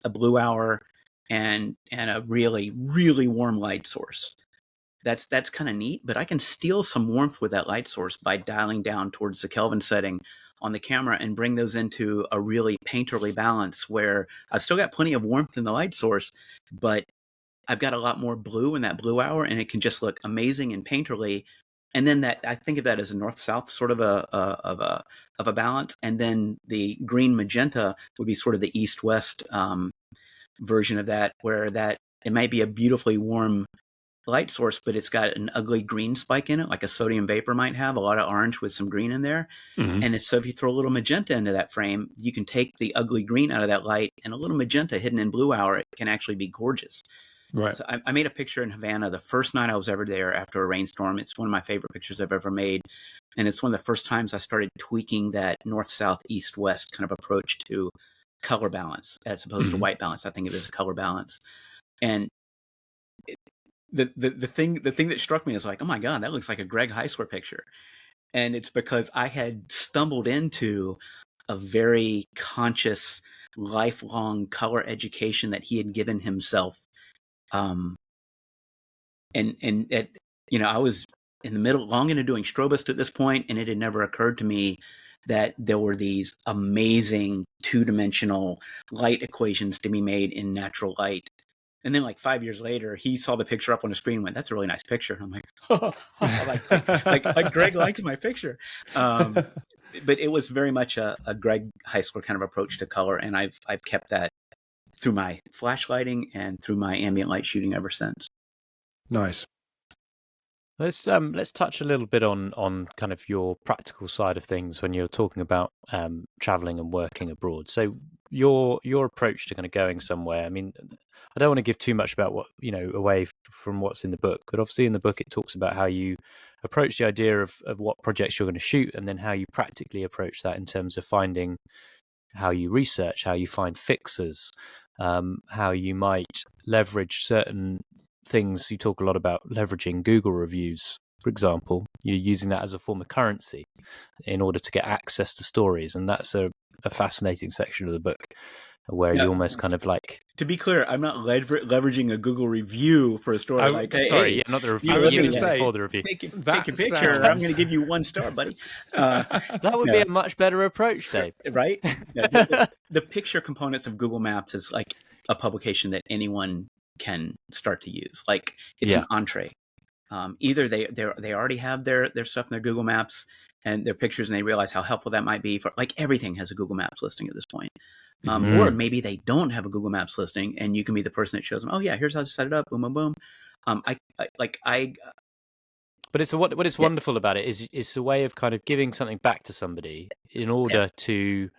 a blue hour and a really, really warm light source, that's kind of neat, but I can steal some warmth with that light source by dialing down towards the Kelvin setting on the camera and bring those into a really painterly balance, where I've still got plenty of warmth in the light source, but I've got a lot more blue in that blue hour, and it can just look amazing and painterly. And then I think of that as a north-south sort of a balance. And then the green magenta would be sort of the east-west version of that, where that it might be a beautifully warm light source, but it's got an ugly green spike in it, like a sodium vapor might have, a lot of orange with some green in there. And if you throw a little magenta into that frame, you can take the ugly green out of that light, and a little magenta hidden in blue hour, it can actually be gorgeous. Right. So I made a picture in Havana the first night I was ever there after a rainstorm. It's one of my favorite pictures I've ever made. And it's one of the first times I started tweaking that north, south, east, west kind of approach to color balance as opposed to white balance. I think it is a color balance. And the thing that struck me is like, oh my God, that looks like a Greg Heisler picture. And it's because I had stumbled into a very conscious, lifelong color education that he had given himself. I was in the middle, long into doing Strobist at this point, and it had never occurred to me that there were these amazing two-dimensional light equations to be made in natural light. And then, like 5 years later, he saw the picture up on the screen and went, "That's a really nice picture." And I'm like, oh, like Greg likes my picture. But it was very much a Greg Heisler kind of approach to color, and I've kept that through my flashlighting and through my ambient light shooting ever since. Nice. Let's touch a little bit on kind of your practical side of things when you're talking about traveling and working abroad. So your approach to kind of going somewhere. I mean, I don't want to give too much about what, away from what's in the book, but obviously in the book it talks about how you approach the idea of what projects you're going to shoot, and then how you practically approach that in terms of finding how you research, how you find fixes, how you might leverage certain things. You talk a lot about leveraging Google reviews, for example. You're using that as a form of currency in order to get access to stories, and that's a fascinating section of the book. where Yeah. you almost kind of like. To be clear, I'm not leveraging a Google review for a story like, hey, Sorry, hey, yeah, not the you review. I was looking going to at it, say, for the review. take your that picture, or I'm sounds- going to give you 1 star, buddy. That would be Yeah. a much better approach, Dave. Right? Yeah, the picture components of Google Maps is like a publication that anyone can start to use. Like it's an entree. Either they already have their stuff in their Google Maps and their pictures, and they realize how helpful that might be for, like, everything has a Google Maps listing at this point. Or maybe they don't have a Google Maps listing, and you can be the person that shows them, oh yeah, here's how to set it up, boom, boom, boom. But it's what is wonderful about it is it's a way of kind of giving something back to somebody in order to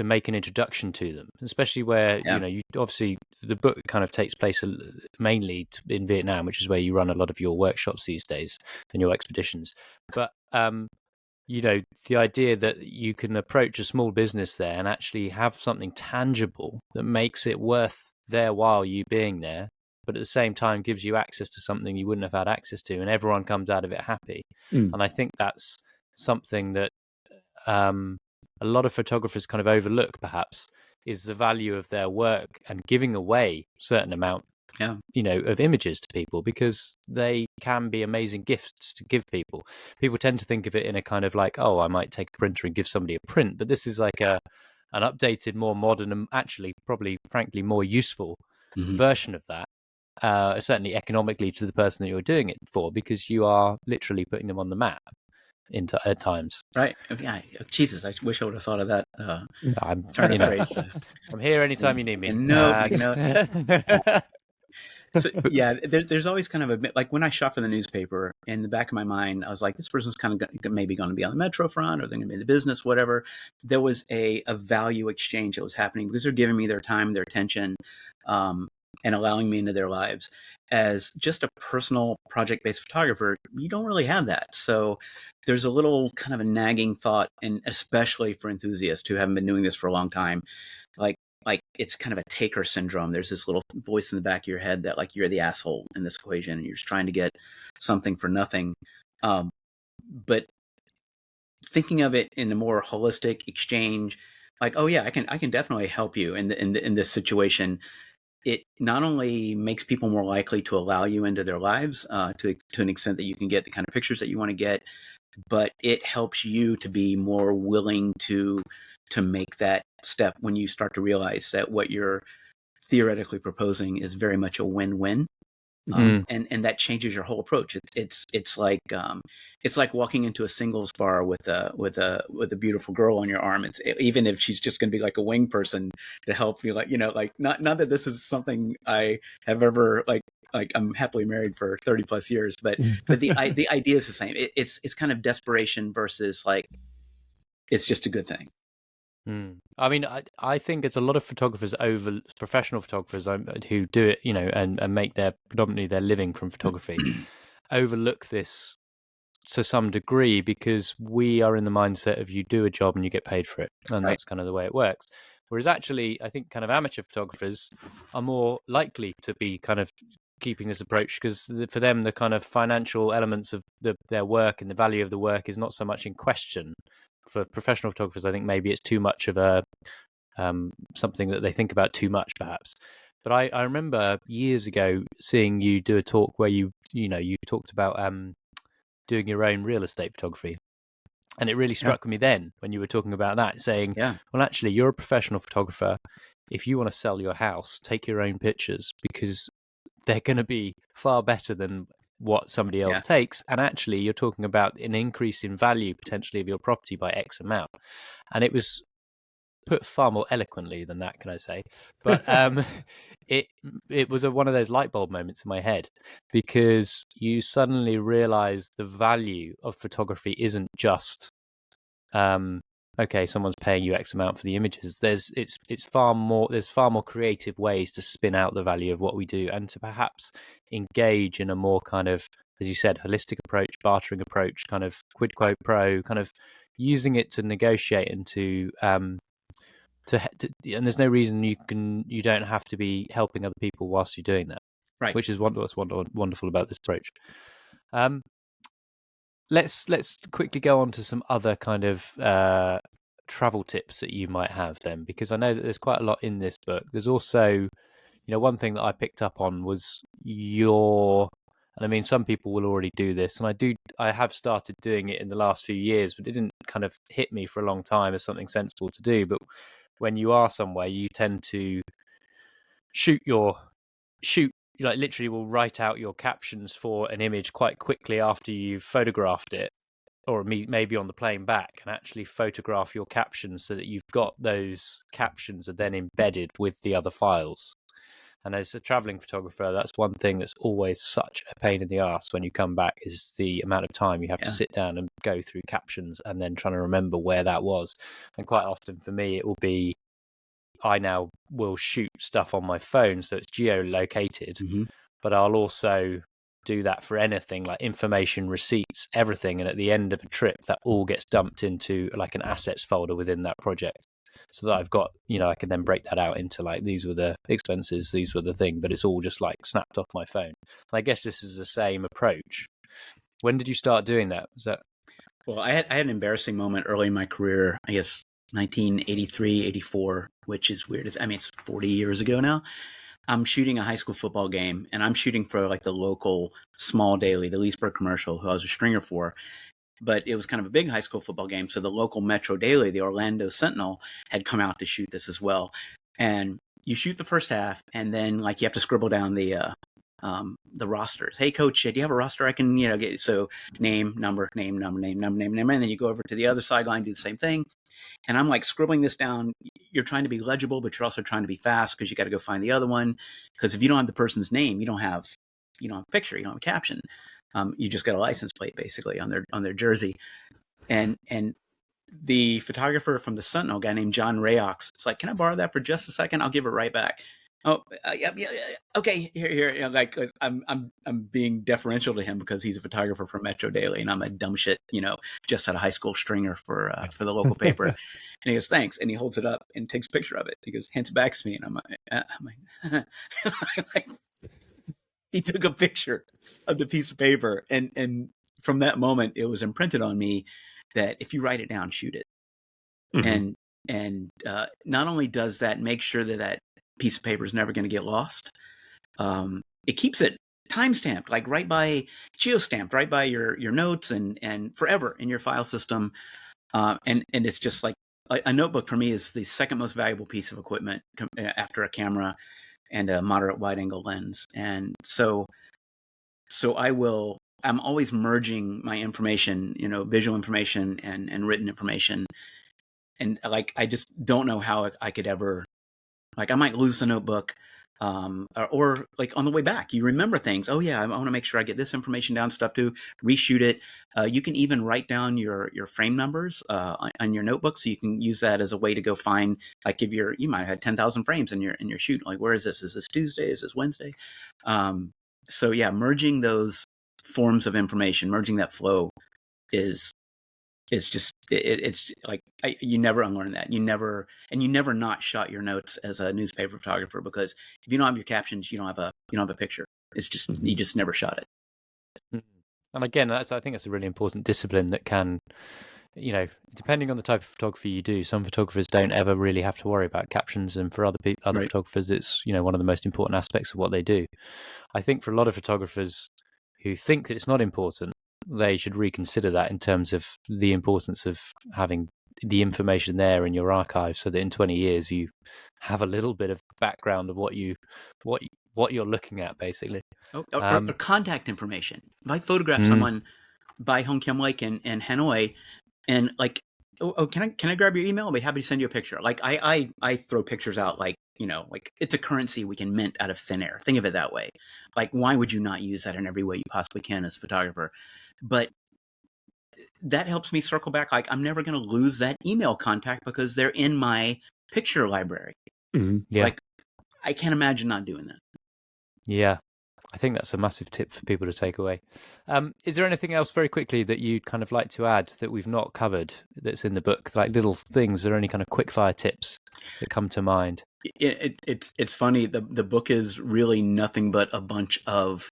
make an introduction to them, especially where you obviously the book kind of takes place mainly in Vietnam, which is where you run a lot of your workshops these days and your expeditions. But the idea that you can approach a small business there and actually have something tangible that makes it worth their while you being there, but at the same time gives you access to something you wouldn't have had access to, and everyone comes out of it happy. And I think that's something that a lot of photographers kind of overlook, perhaps, is the value of their work and giving away a certain amount of images to people, because they can be amazing gifts to give people. People tend to think of it in a kind of like, oh, I might take a printer and give somebody a print, but this is like an updated, more modern, and actually probably frankly more useful version of that, certainly economically to the person that you're doing it for, because you are literally putting them on the map at times. Right. Yeah. Jesus, I wish I would have thought of that. I'm phrase. I'm here anytime you need me. So yeah, there's always kind of like when I shot for the newspaper, in the back of my mind, I was like, this person's kind of maybe going to be on the Metro front, or they're going to be in the business, whatever. There was a value exchange that was happening because they're giving me their time, their attention, and allowing me into their lives. As just a personal project-based photographer, you don't really have that. So there's a little kind of a nagging thought, and especially for enthusiasts who haven't been doing this for a long time, like it's kind of a taker syndrome. There's this little voice in the back of your head that, like, you're the asshole in this equation and you're just trying to get something for nothing. But thinking of it in a more holistic exchange, like, oh yeah, I can definitely help you in this situation. It not only makes people more likely to allow you into their lives to an extent that you can get the kind of pictures that you want to get, but it helps you to be more willing to make that step when you start to realize that what you're theoretically proposing is very much a win-win. And that changes your whole approach. It's like walking into a singles bar with a beautiful girl on your arm. Even if she's just going to be like a wing person to help you, like, not that this is something I have ever like I'm happily married for 30 plus years, but the idea is the same. It's kind of desperation versus like it's just a good thing. I mean, I think it's a lot of photographers, professional photographers who do it, and make predominantly their living from photography, overlook this to some degree, because we are in the mindset of you do a job and you get paid for it, and that's kind of the way it works. Whereas actually, I think kind of amateur photographers are more likely to be kind of keeping this approach, because for them the kind of financial elements of their work and the value of the work is not so much in question. For professional photographers, I think maybe it's too much of a something that they think about too much, perhaps. But I remember years ago seeing you do a talk where you talked about doing your own real estate photography, and it really struck me then when you were talking about that, saying, well, actually, you're a professional photographer. If you want to sell your house, take your own pictures, because they're going to be far better than what somebody else takes. And actually, you're talking about an increase in value potentially of your property by X amount. And it was put far more eloquently than that, can I say? But it was one of those light bulb moments in my head, because you suddenly realize the value of photography isn't just okay, someone's paying you X amount for the images. There's far more creative ways to spin out the value of what we do, and to perhaps engage in a more kind of, as you said, holistic approach, bartering approach, kind of quid pro quo, kind of using it to negotiate and and there's no reason you don't have to be helping other people whilst you're doing that, right? Which is what's wonderful about this approach. Let's quickly go on to some other kind of travel tips that you might have then? Because I know that there's quite a lot in this book. There's also, one thing that I picked up on was and I mean, some people will already do this, and I have started doing it in the last few years, but it didn't kind of hit me for a long time as something sensible to do. But when you are somewhere, you tend to shoot, like literally will write out your captions for an image quite quickly after you've photographed it, or maybe on the plane back, and actually photograph your captions so that you've got those captions are then embedded with the other files. And as a traveling photographer, that's one thing that's always such a pain in the ass when you come back, is the amount of time you have to sit down and go through captions and then trying to remember where that was. And quite often for me, it will be, I now will shoot stuff on my phone, so it's geolocated, but I'll also do that for anything like information, receipts, everything. And at the end of a trip, that all gets dumped into like an assets folder within that project, so that I've got, I can then break that out into like, these were the expenses, these were the thing, but it's all just like snapped off my phone. And I guess this is the same approach. When did you start doing that? Was that? Well, I had an embarrassing moment early in my career, I guess 1983, 84, which is weird. I mean, it's 40 years ago now. I'm shooting a high school football game, and I'm shooting for like the local small daily, the Leesburg Commercial, who I was a stringer for. But it was kind of a big high school football game. So the local Metro Daily, the Orlando Sentinel, had come out to shoot this as well. And you shoot the first half, and then like you have to scribble down the rosters. Hey, coach, do you have a roster I can, get? So name, number, name, number, name, number, name, number. And then you go over to the other sideline, do the same thing. And I'm like scribbling this down. You're trying to be legible, but you're also trying to be fast because you got to go find the other one. Because if you don't have the person's name, you don't have a picture, you don't have a caption. You just got a license plate basically on their jersey. And the photographer from the Sentinel, a guy named John Rayox, is like, "Can I borrow that for just a second? I'll give it right back." Oh, yeah, okay, here. Like, I'm being deferential to him because he's a photographer for Metro Daily, and I'm a dumb shit, just had a high school stringer for the local paper. And he goes, "Thanks," and he holds it up and takes a picture of it. He goes, "Hands back to me," and I'm like, he took a picture of the piece of paper, and from that moment, it was imprinted on me that if you write it down, shoot it. And not only does that make sure that piece of paper is never going to get lost, it keeps it time-stamped, like geo-stamped right by your notes and forever in your file system. And it's just like a notebook for me is the second most valuable piece of equipment after a camera and a moderate wide-angle lens. And so I'm always merging my information, visual information and written information. And like, I just don't know how I could ever, like, I might lose the notebook, or like on the way back, you remember things. Oh yeah, I want to make sure I get this information down, stuff to reshoot it. You can even write down your frame numbers on your notebook, so you can use that as a way to go find, like, if you might have had 10,000 frames in your shoot. Like, where is this? Is this Tuesday? Is this Wednesday? So yeah, merging those forms of information, merging that flow is just, it's like, you never unlearn that. You never not shot your notes as a newspaper photographer, because if you don't have your captions, you don't have a picture. It's just, you just never shot it. And again, I think that's a really important discipline that can, depending on the type of photography you do, some photographers don't ever really have to worry about captions, and for other Right. photographers, it's, one of the most important aspects of what they do. I think for a lot of photographers who think that it's not important, they should reconsider that in terms of the importance of having the information there in your archive, so that in 20 years you have a little bit of background of what you're looking at, basically. Or contact information. If I photograph someone by Hong Kim Lake in Hanoi, and like, can I grab your email? I'll be happy to send you a picture. Like, I throw pictures out like, like it's a currency we can mint out of thin air. Think of it that way. Like, why would you not use that in every way you possibly can as a photographer? But that helps me circle back. Like, I'm never going to lose that email contact because they're in my picture library. Yeah. Like, I can't imagine not doing that. Yeah. I think that's a massive tip for people to take away. Is there anything else very quickly that you'd kind of like to add that we've not covered that's in the book, like little things, or any kind of quick fire tips that come to mind? It's funny. The book is really nothing but a bunch of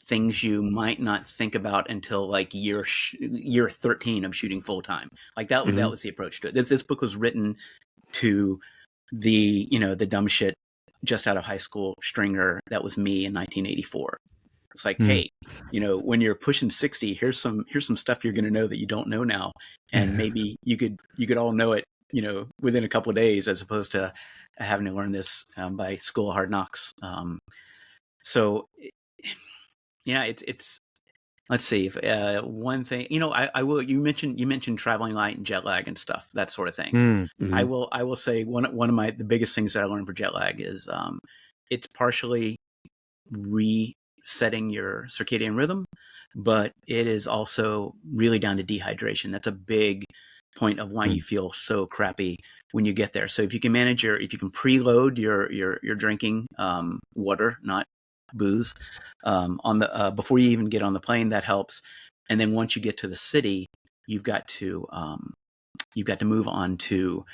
things you might not think about until like year 13 of shooting full time. Like that was the approach to it. This book was written to the dumb shit just out of high school stringer that was me in 1984. It's like, hey, when you're pushing 60, here's some stuff you're going to know that you don't know now, and maybe you could all know it, within a couple of days, as opposed to having to learn this by School of Hard Knocks. So, it's let's see if one thing, I will. You mentioned traveling light and jet lag and stuff, that sort of thing. I will say one of the biggest things that I learned for jet lag is it's partially resetting your circadian rhythm, but it is also really down to dehydration. That's a big point of why you feel so crappy when you get there. So if you can preload your drinking water, not booze, on the before you even get on the plane, that helps. And then once you get to the city, you've got to move on to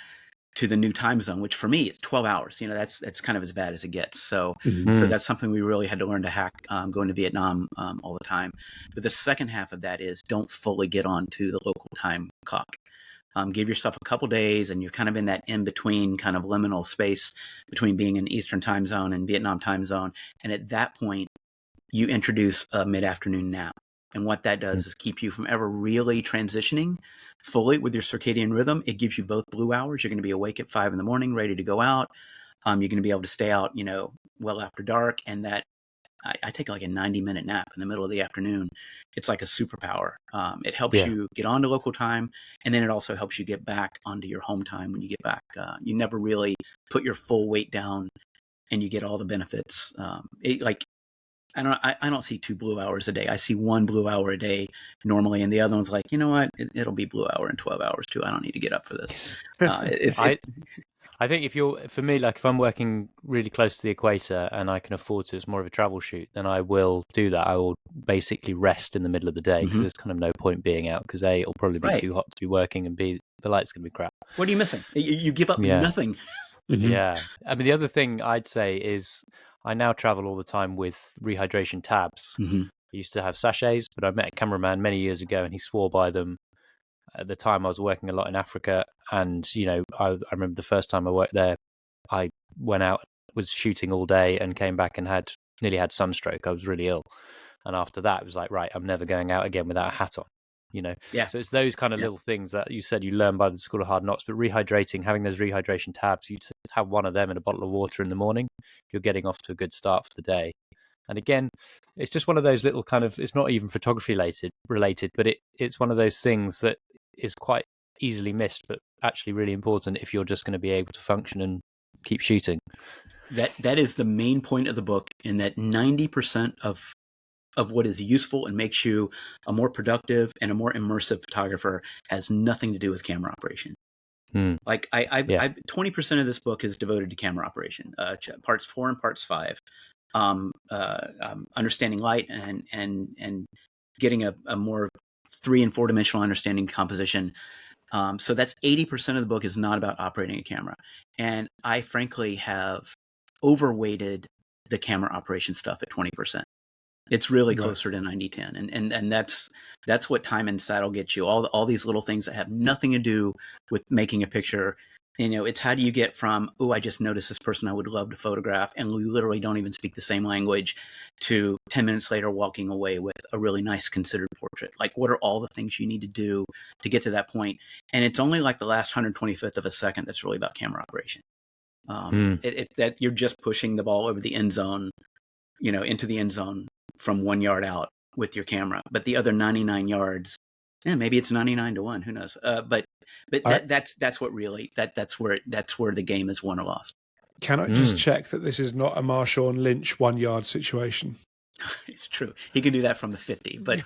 the new time zone, which for me it's 12 hours. That's kind of as bad as it gets. So that's something we really had to learn to hack going to Vietnam all the time. But the second half of that is don't fully get onto the local time clock. Give yourself a couple days, and you're kind of in that in-between kind of liminal space between being in Eastern time zone and Vietnam time zone. And at that point, you introduce a mid-afternoon nap. And what that does is keep you from ever really transitioning fully with your circadian rhythm. It gives you both blue hours. You're going to be awake at 5 a.m, ready to go out. You're going to be able to stay out, well after dark. And that I take like a 90-minute nap in the middle of the afternoon. It's like a superpower. It helps you get onto local time, and then it also helps you get back onto your home time when you get back. You never really put your full weight down, and you get all the benefits. I don't see 2 blue hours a day. I see 1 blue hour a day normally, and the other one's like, you know what? It'll be blue hour in 12 hours too. I don't need to get up for this. I think for me, like if I'm working really close to the equator and I can afford to, it's more of a travel shoot, then I will do that. I will basically rest in the middle of the day because there's kind of no point being out because A, it'll probably be too hot to be working, and B, the light's going to be crap. What are you missing? You give up nothing. Yeah. I mean, the other thing I'd say is I now travel all the time with rehydration tabs. I used to have sachets, but I met a cameraman many years ago and he swore by them. At the time I was working a lot in Africa, and I remember the first time I worked there, I went out, was shooting all day and came back and nearly had sunstroke. I was really ill, and after that it was like, right, I'm never going out again without a hat on. So it's those kind of little things that you said you learn by the School of Hard Knocks. But rehydrating, having those rehydration tabs, you just have one of them in a bottle of water in the morning, you're getting off to a good start for the day. And again, it's just one of those little kind of, it's not even photography related, but it's one of those things that is quite easily missed, but actually really important if you're just going to be able to function and keep shooting. That is the main point of the book, in that 90% of what is useful and makes you a more productive and a more immersive photographer has nothing to do with camera operation. Like I 20% of this book is devoted to camera operation, parts 4 and parts 5. Understanding light and getting a more 3 and 4 dimensional understanding composition. So that's 80% of the book is not about operating a camera. And I frankly have overweighted the camera operation stuff at 20%. It's really closer to 90-10. And that's what time and saddle gets you. All these little things that have nothing to do with making a picture. It's how do you get from, I just noticed this person I would love to photograph, and we literally don't even speak the same language, to 10 minutes later walking away with a really nice considered portrait. Like, what are all the things you need to do to get to that point? And it's only like the last 125th of a second that's really about camera operation. That you're just pushing the ball over the end zone, into the end zone from 1 yard out with your camera. But the other 99 yards, maybe it's 99-1, who knows? But that's what really that's where the game is won or lost. Can I just check that this is not a Marshawn Lynch 1 yard situation? It's true. He can do that from the 50, but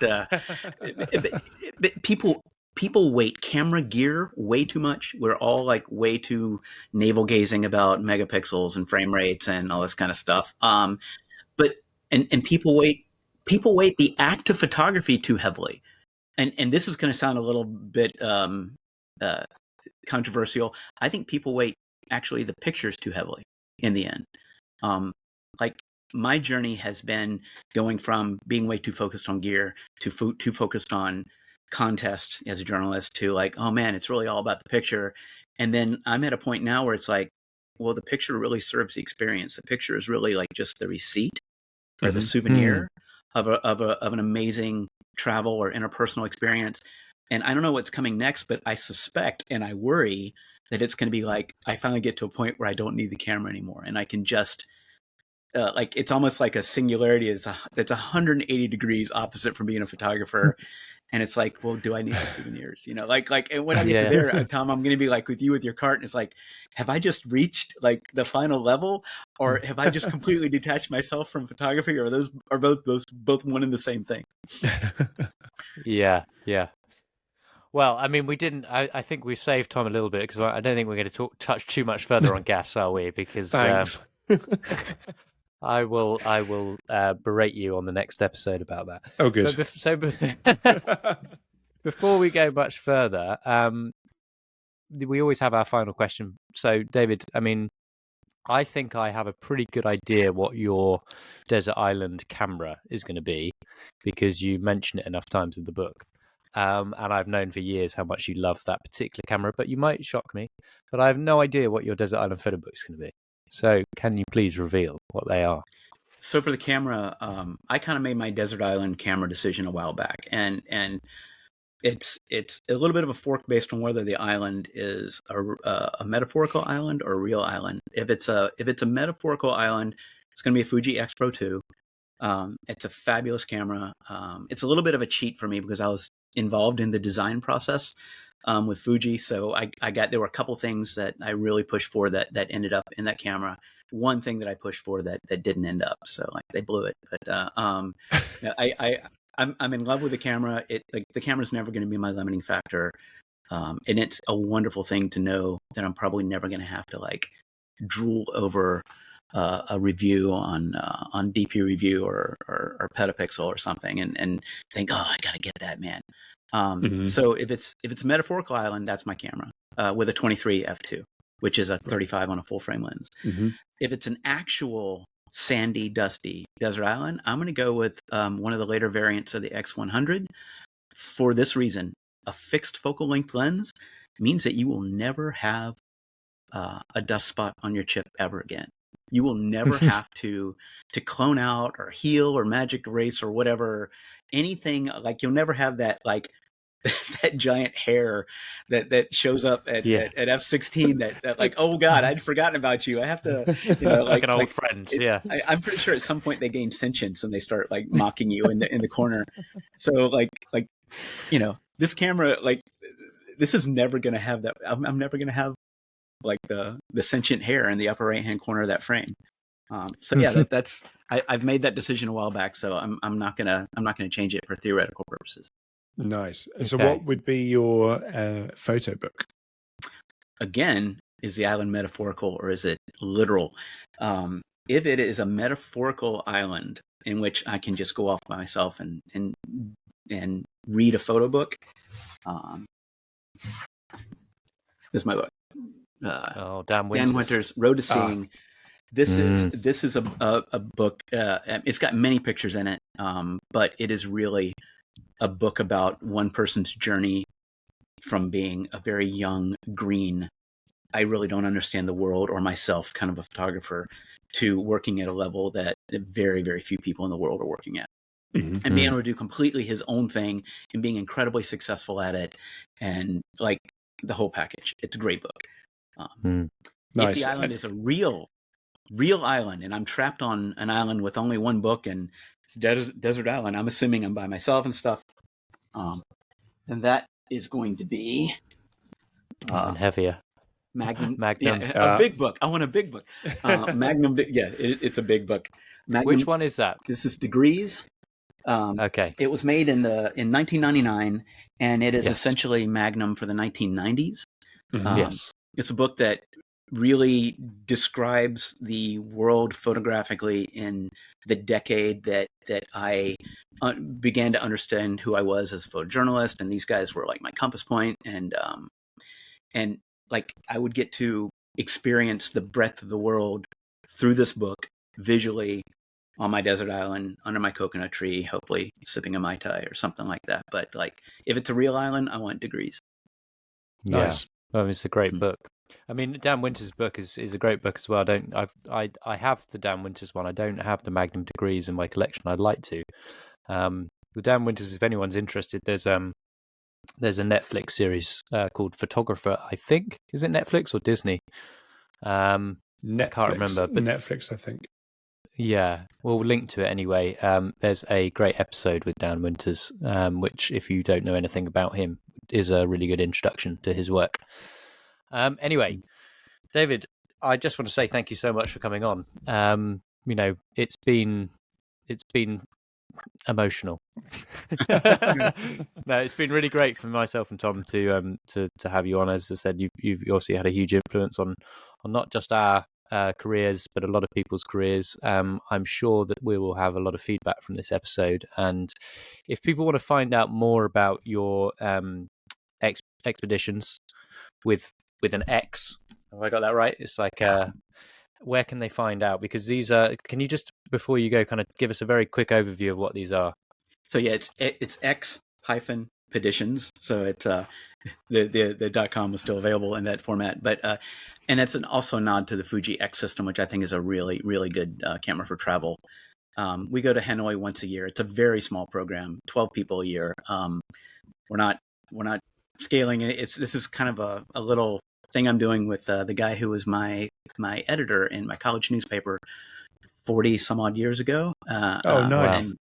people weight camera gear way too much. We're all like way too navel gazing about megapixels and frame rates and all this kind of stuff. But people weight the act of photography too heavily. And this is going to sound a little bit controversial. I think people weight actually the pictures too heavily in the end. Like my journey has been going from being way too focused on gear to too focused on contests as a journalist to like, oh man, it's really all about the picture. And then I'm at a point now where it's like, well, the picture really serves the experience. The picture is really like just the receipt or the souvenir of an amazing travel or interpersonal experience. And I don't know what's coming next, but I suspect and I worry that it's going to be like, I finally get to a point where I don't need the camera anymore. And I can just, like, it's almost like a singularity that's 180 degrees opposite from being a photographer. And it's like, well, do I need the souvenirs? You know, and when I get to there, Tom, I'm going to be like with you with your cart. And it's like, have I just reached like the final level, or have I just completely detached myself from photography, or are both one and the same thing? Yeah. Well, I mean, we didn't. I think we saved Tom a little bit because I don't think we're going to touch too much further on gas, are we? Because Thanks. I will berate you on the next episode about that. Oh, good. Before we go much further, we always have our final question. So, David, I mean, I think I have a pretty good idea what your desert island camera is going to be because you mention it enough times in the book. And I've known for years how much you love that particular camera, but you might shock me. But I have no idea what your desert island photo book is going to be. So can you please reveal what they are? So for the camera, I kind of made my desert island camera decision a while back, and it's a little bit of a fork based on whether the island is a metaphorical island or a real island. If it's a metaphorical island, it's going to be a Fuji X Pro 2. It's a fabulous camera. It's a little bit of a cheat for me because I was involved in the design process with Fuji, so there were a couple things that I really pushed for that ended up in that camera. One thing that I pushed for that didn't end up, so like they blew it. But I'm in love with the camera. The camera's never going to be my limiting factor, and it's a wonderful thing to know that I'm probably never going to have to like drool over a review on DP Review or Petapixel or something, and think, oh, I got to get that, man. So if it's a metaphorical island, that's my camera with a 23 f2, which is a 35 on a full frame lens. If it's an actual sandy, dusty desert island, I'm going to go with one of the later variants of the X100 for this reason. A fixed focal length lens means that you will never have a dust spot on your chip ever again. You will never have to clone out or heal or magic erase or whatever, anything. Like you'll never have that like that giant hair that shows up at F16 that like, oh God, I'd forgotten about you. I have to, like an old friend. Yeah. I'm pretty sure at some point they gain sentience and they start like mocking you in the corner. So like, this camera, like this is never going to have that. I'm never going to have like the sentient hair in the upper right-hand corner of that frame. So yeah, I've made that decision a while back. So I'm not gonna change it for theoretical purposes. Nice. Okay. So what would be your photo book? Again, is the island metaphorical or is it literal? If it is a metaphorical island in which I can just go off by myself and read a photo book, this is my book. Dan Winter's Road to Seeing. This is a book. It's got many pictures in it, but it is really a book about one person's journey from being a very young green, I really don't understand the world or myself kind of a photographer, to working at a level that very, very few people in the world are working at. And being able to do completely his own thing and being incredibly successful at it, and like the whole package. It's a great book. Nice. If the island is a real island and I'm trapped on an island with only one book and it's a desert island, I'm assuming I'm by myself and stuff, and that is going to be and heavier. Magnum. Yeah, a big book. I want a big book. Magnum. Yeah, it's a big book. Magnum, which one is that? This is Degrees. Okay. It was made in 1999, and it is essentially Magnum for the 1990s. Yes. It's a book that really describes the world photographically in the decade that I began to understand who I was as a photojournalist, and these guys were like my compass point, and like I would get to experience the breadth of the world through this book visually on my desert island under my coconut tree, hopefully sipping a Mai Tai or something like that. But like, if it's a real island, I want degrees. Nice. Yeah. It's a great book. I mean, Dan Winter's book is a great book as well. I have the Dan Winters one. I don't have the Magnum Degrees in my collection. I'd like to. The Dan Winters, if anyone's interested, there's a Netflix series called Photographer. I think, is it Netflix or Disney? Netflix, I can't remember. But Netflix, I think. yeah, we'll link to it anyway. There's a great episode with Dan Winters, which, if you don't know anything about him, is a really good introduction to his work. Anyway, David, I just want to say thank you so much for coming on. It's been emotional. No, it's been really great for myself and Tom to have you on. As I said, you've obviously had a huge influence on not just our careers, but a lot of people's careers. I'm sure that we will have a lot of feedback from this episode. And if people want to find out more about your expeditions with an X, have I got that right? It's like where can they find out? Because these are. Can you just, before you go, kind of give us a very quick overview of what these are? So yeah, it's X-Peditions. So it's the .com is still available in that format, but and it's also a nod to the Fuji X system, which I think is a really really good camera for travel. We go to Hanoi once a year. It's a very small program, 12 people a year. We're not scaling it. This is kind of a little thing I'm doing with the guy who was my editor in my college newspaper 40 some odd years ago. Nice. And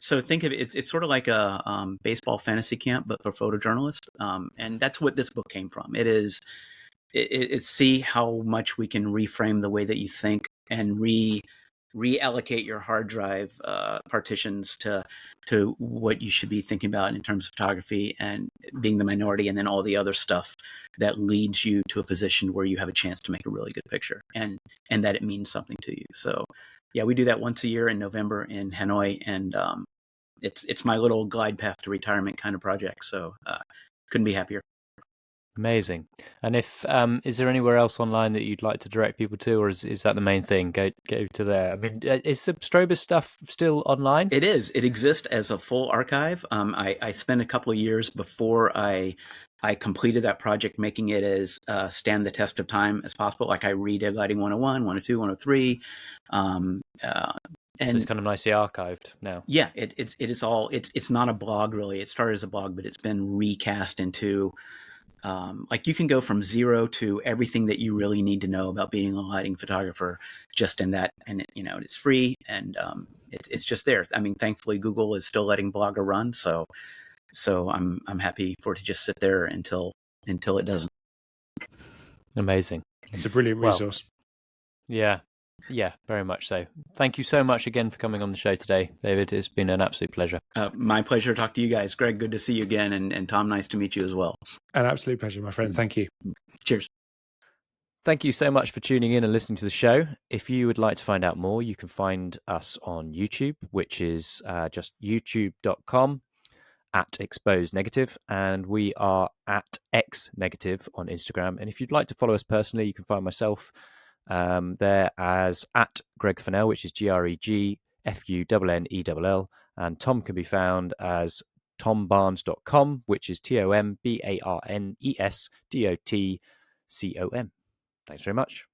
so think of it, it's sort of like a baseball fantasy camp, but for photojournalists. And that's what this book came from. It's see how much we can reframe the way that you think and reallocate your hard drive partitions to what you should be thinking about in terms of photography and being the minority, and then all the other stuff that leads you to a position where you have a chance to make a really good picture and that it means something to you. So yeah, we do that once a year in November in Hanoi, and it's my little glide path to retirement kind of project. So couldn't be happier. Amazing. And if is there anywhere else online that you'd like to direct people to, or is that the main thing? Go to there. I mean, is the Strobist stuff still online? It is. It exists as a full archive. I spent a couple of years before I completed that project making it as stand the test of time as possible. Like I redid Lighting 101, 102, 103. And so it's kind of nicely archived now. Yeah, it is all. It's not a blog really. It started as a blog, but it's been recast into. Like you can go from zero to everything that you really need to know about being a lighting photographer just in that, and it's free, and it's just there. I mean, thankfully Google is still letting Blogger run, so I'm happy for it to just sit there until it doesn't. Amazing. It's a brilliant resource. Yeah, very much so. Thank you so much again for coming on the show today, David. It's been an absolute pleasure. My pleasure to talk to you guys. Greg, good to see you again. And Tom, nice to meet you as well. An absolute pleasure, my friend. Thank you. Cheers. Thank you so much for tuning in and listening to the show. If you would like to find out more, you can find us on YouTube, which is just youtube.com @expose negative, and we are @xnegative on Instagram. And if you'd like to follow us personally, you can find myself there as @Greg Fennell, which is GregFunnell, and Tom can be found as tombarnes.com, which is TomBarnesdotcom. Thanks very much.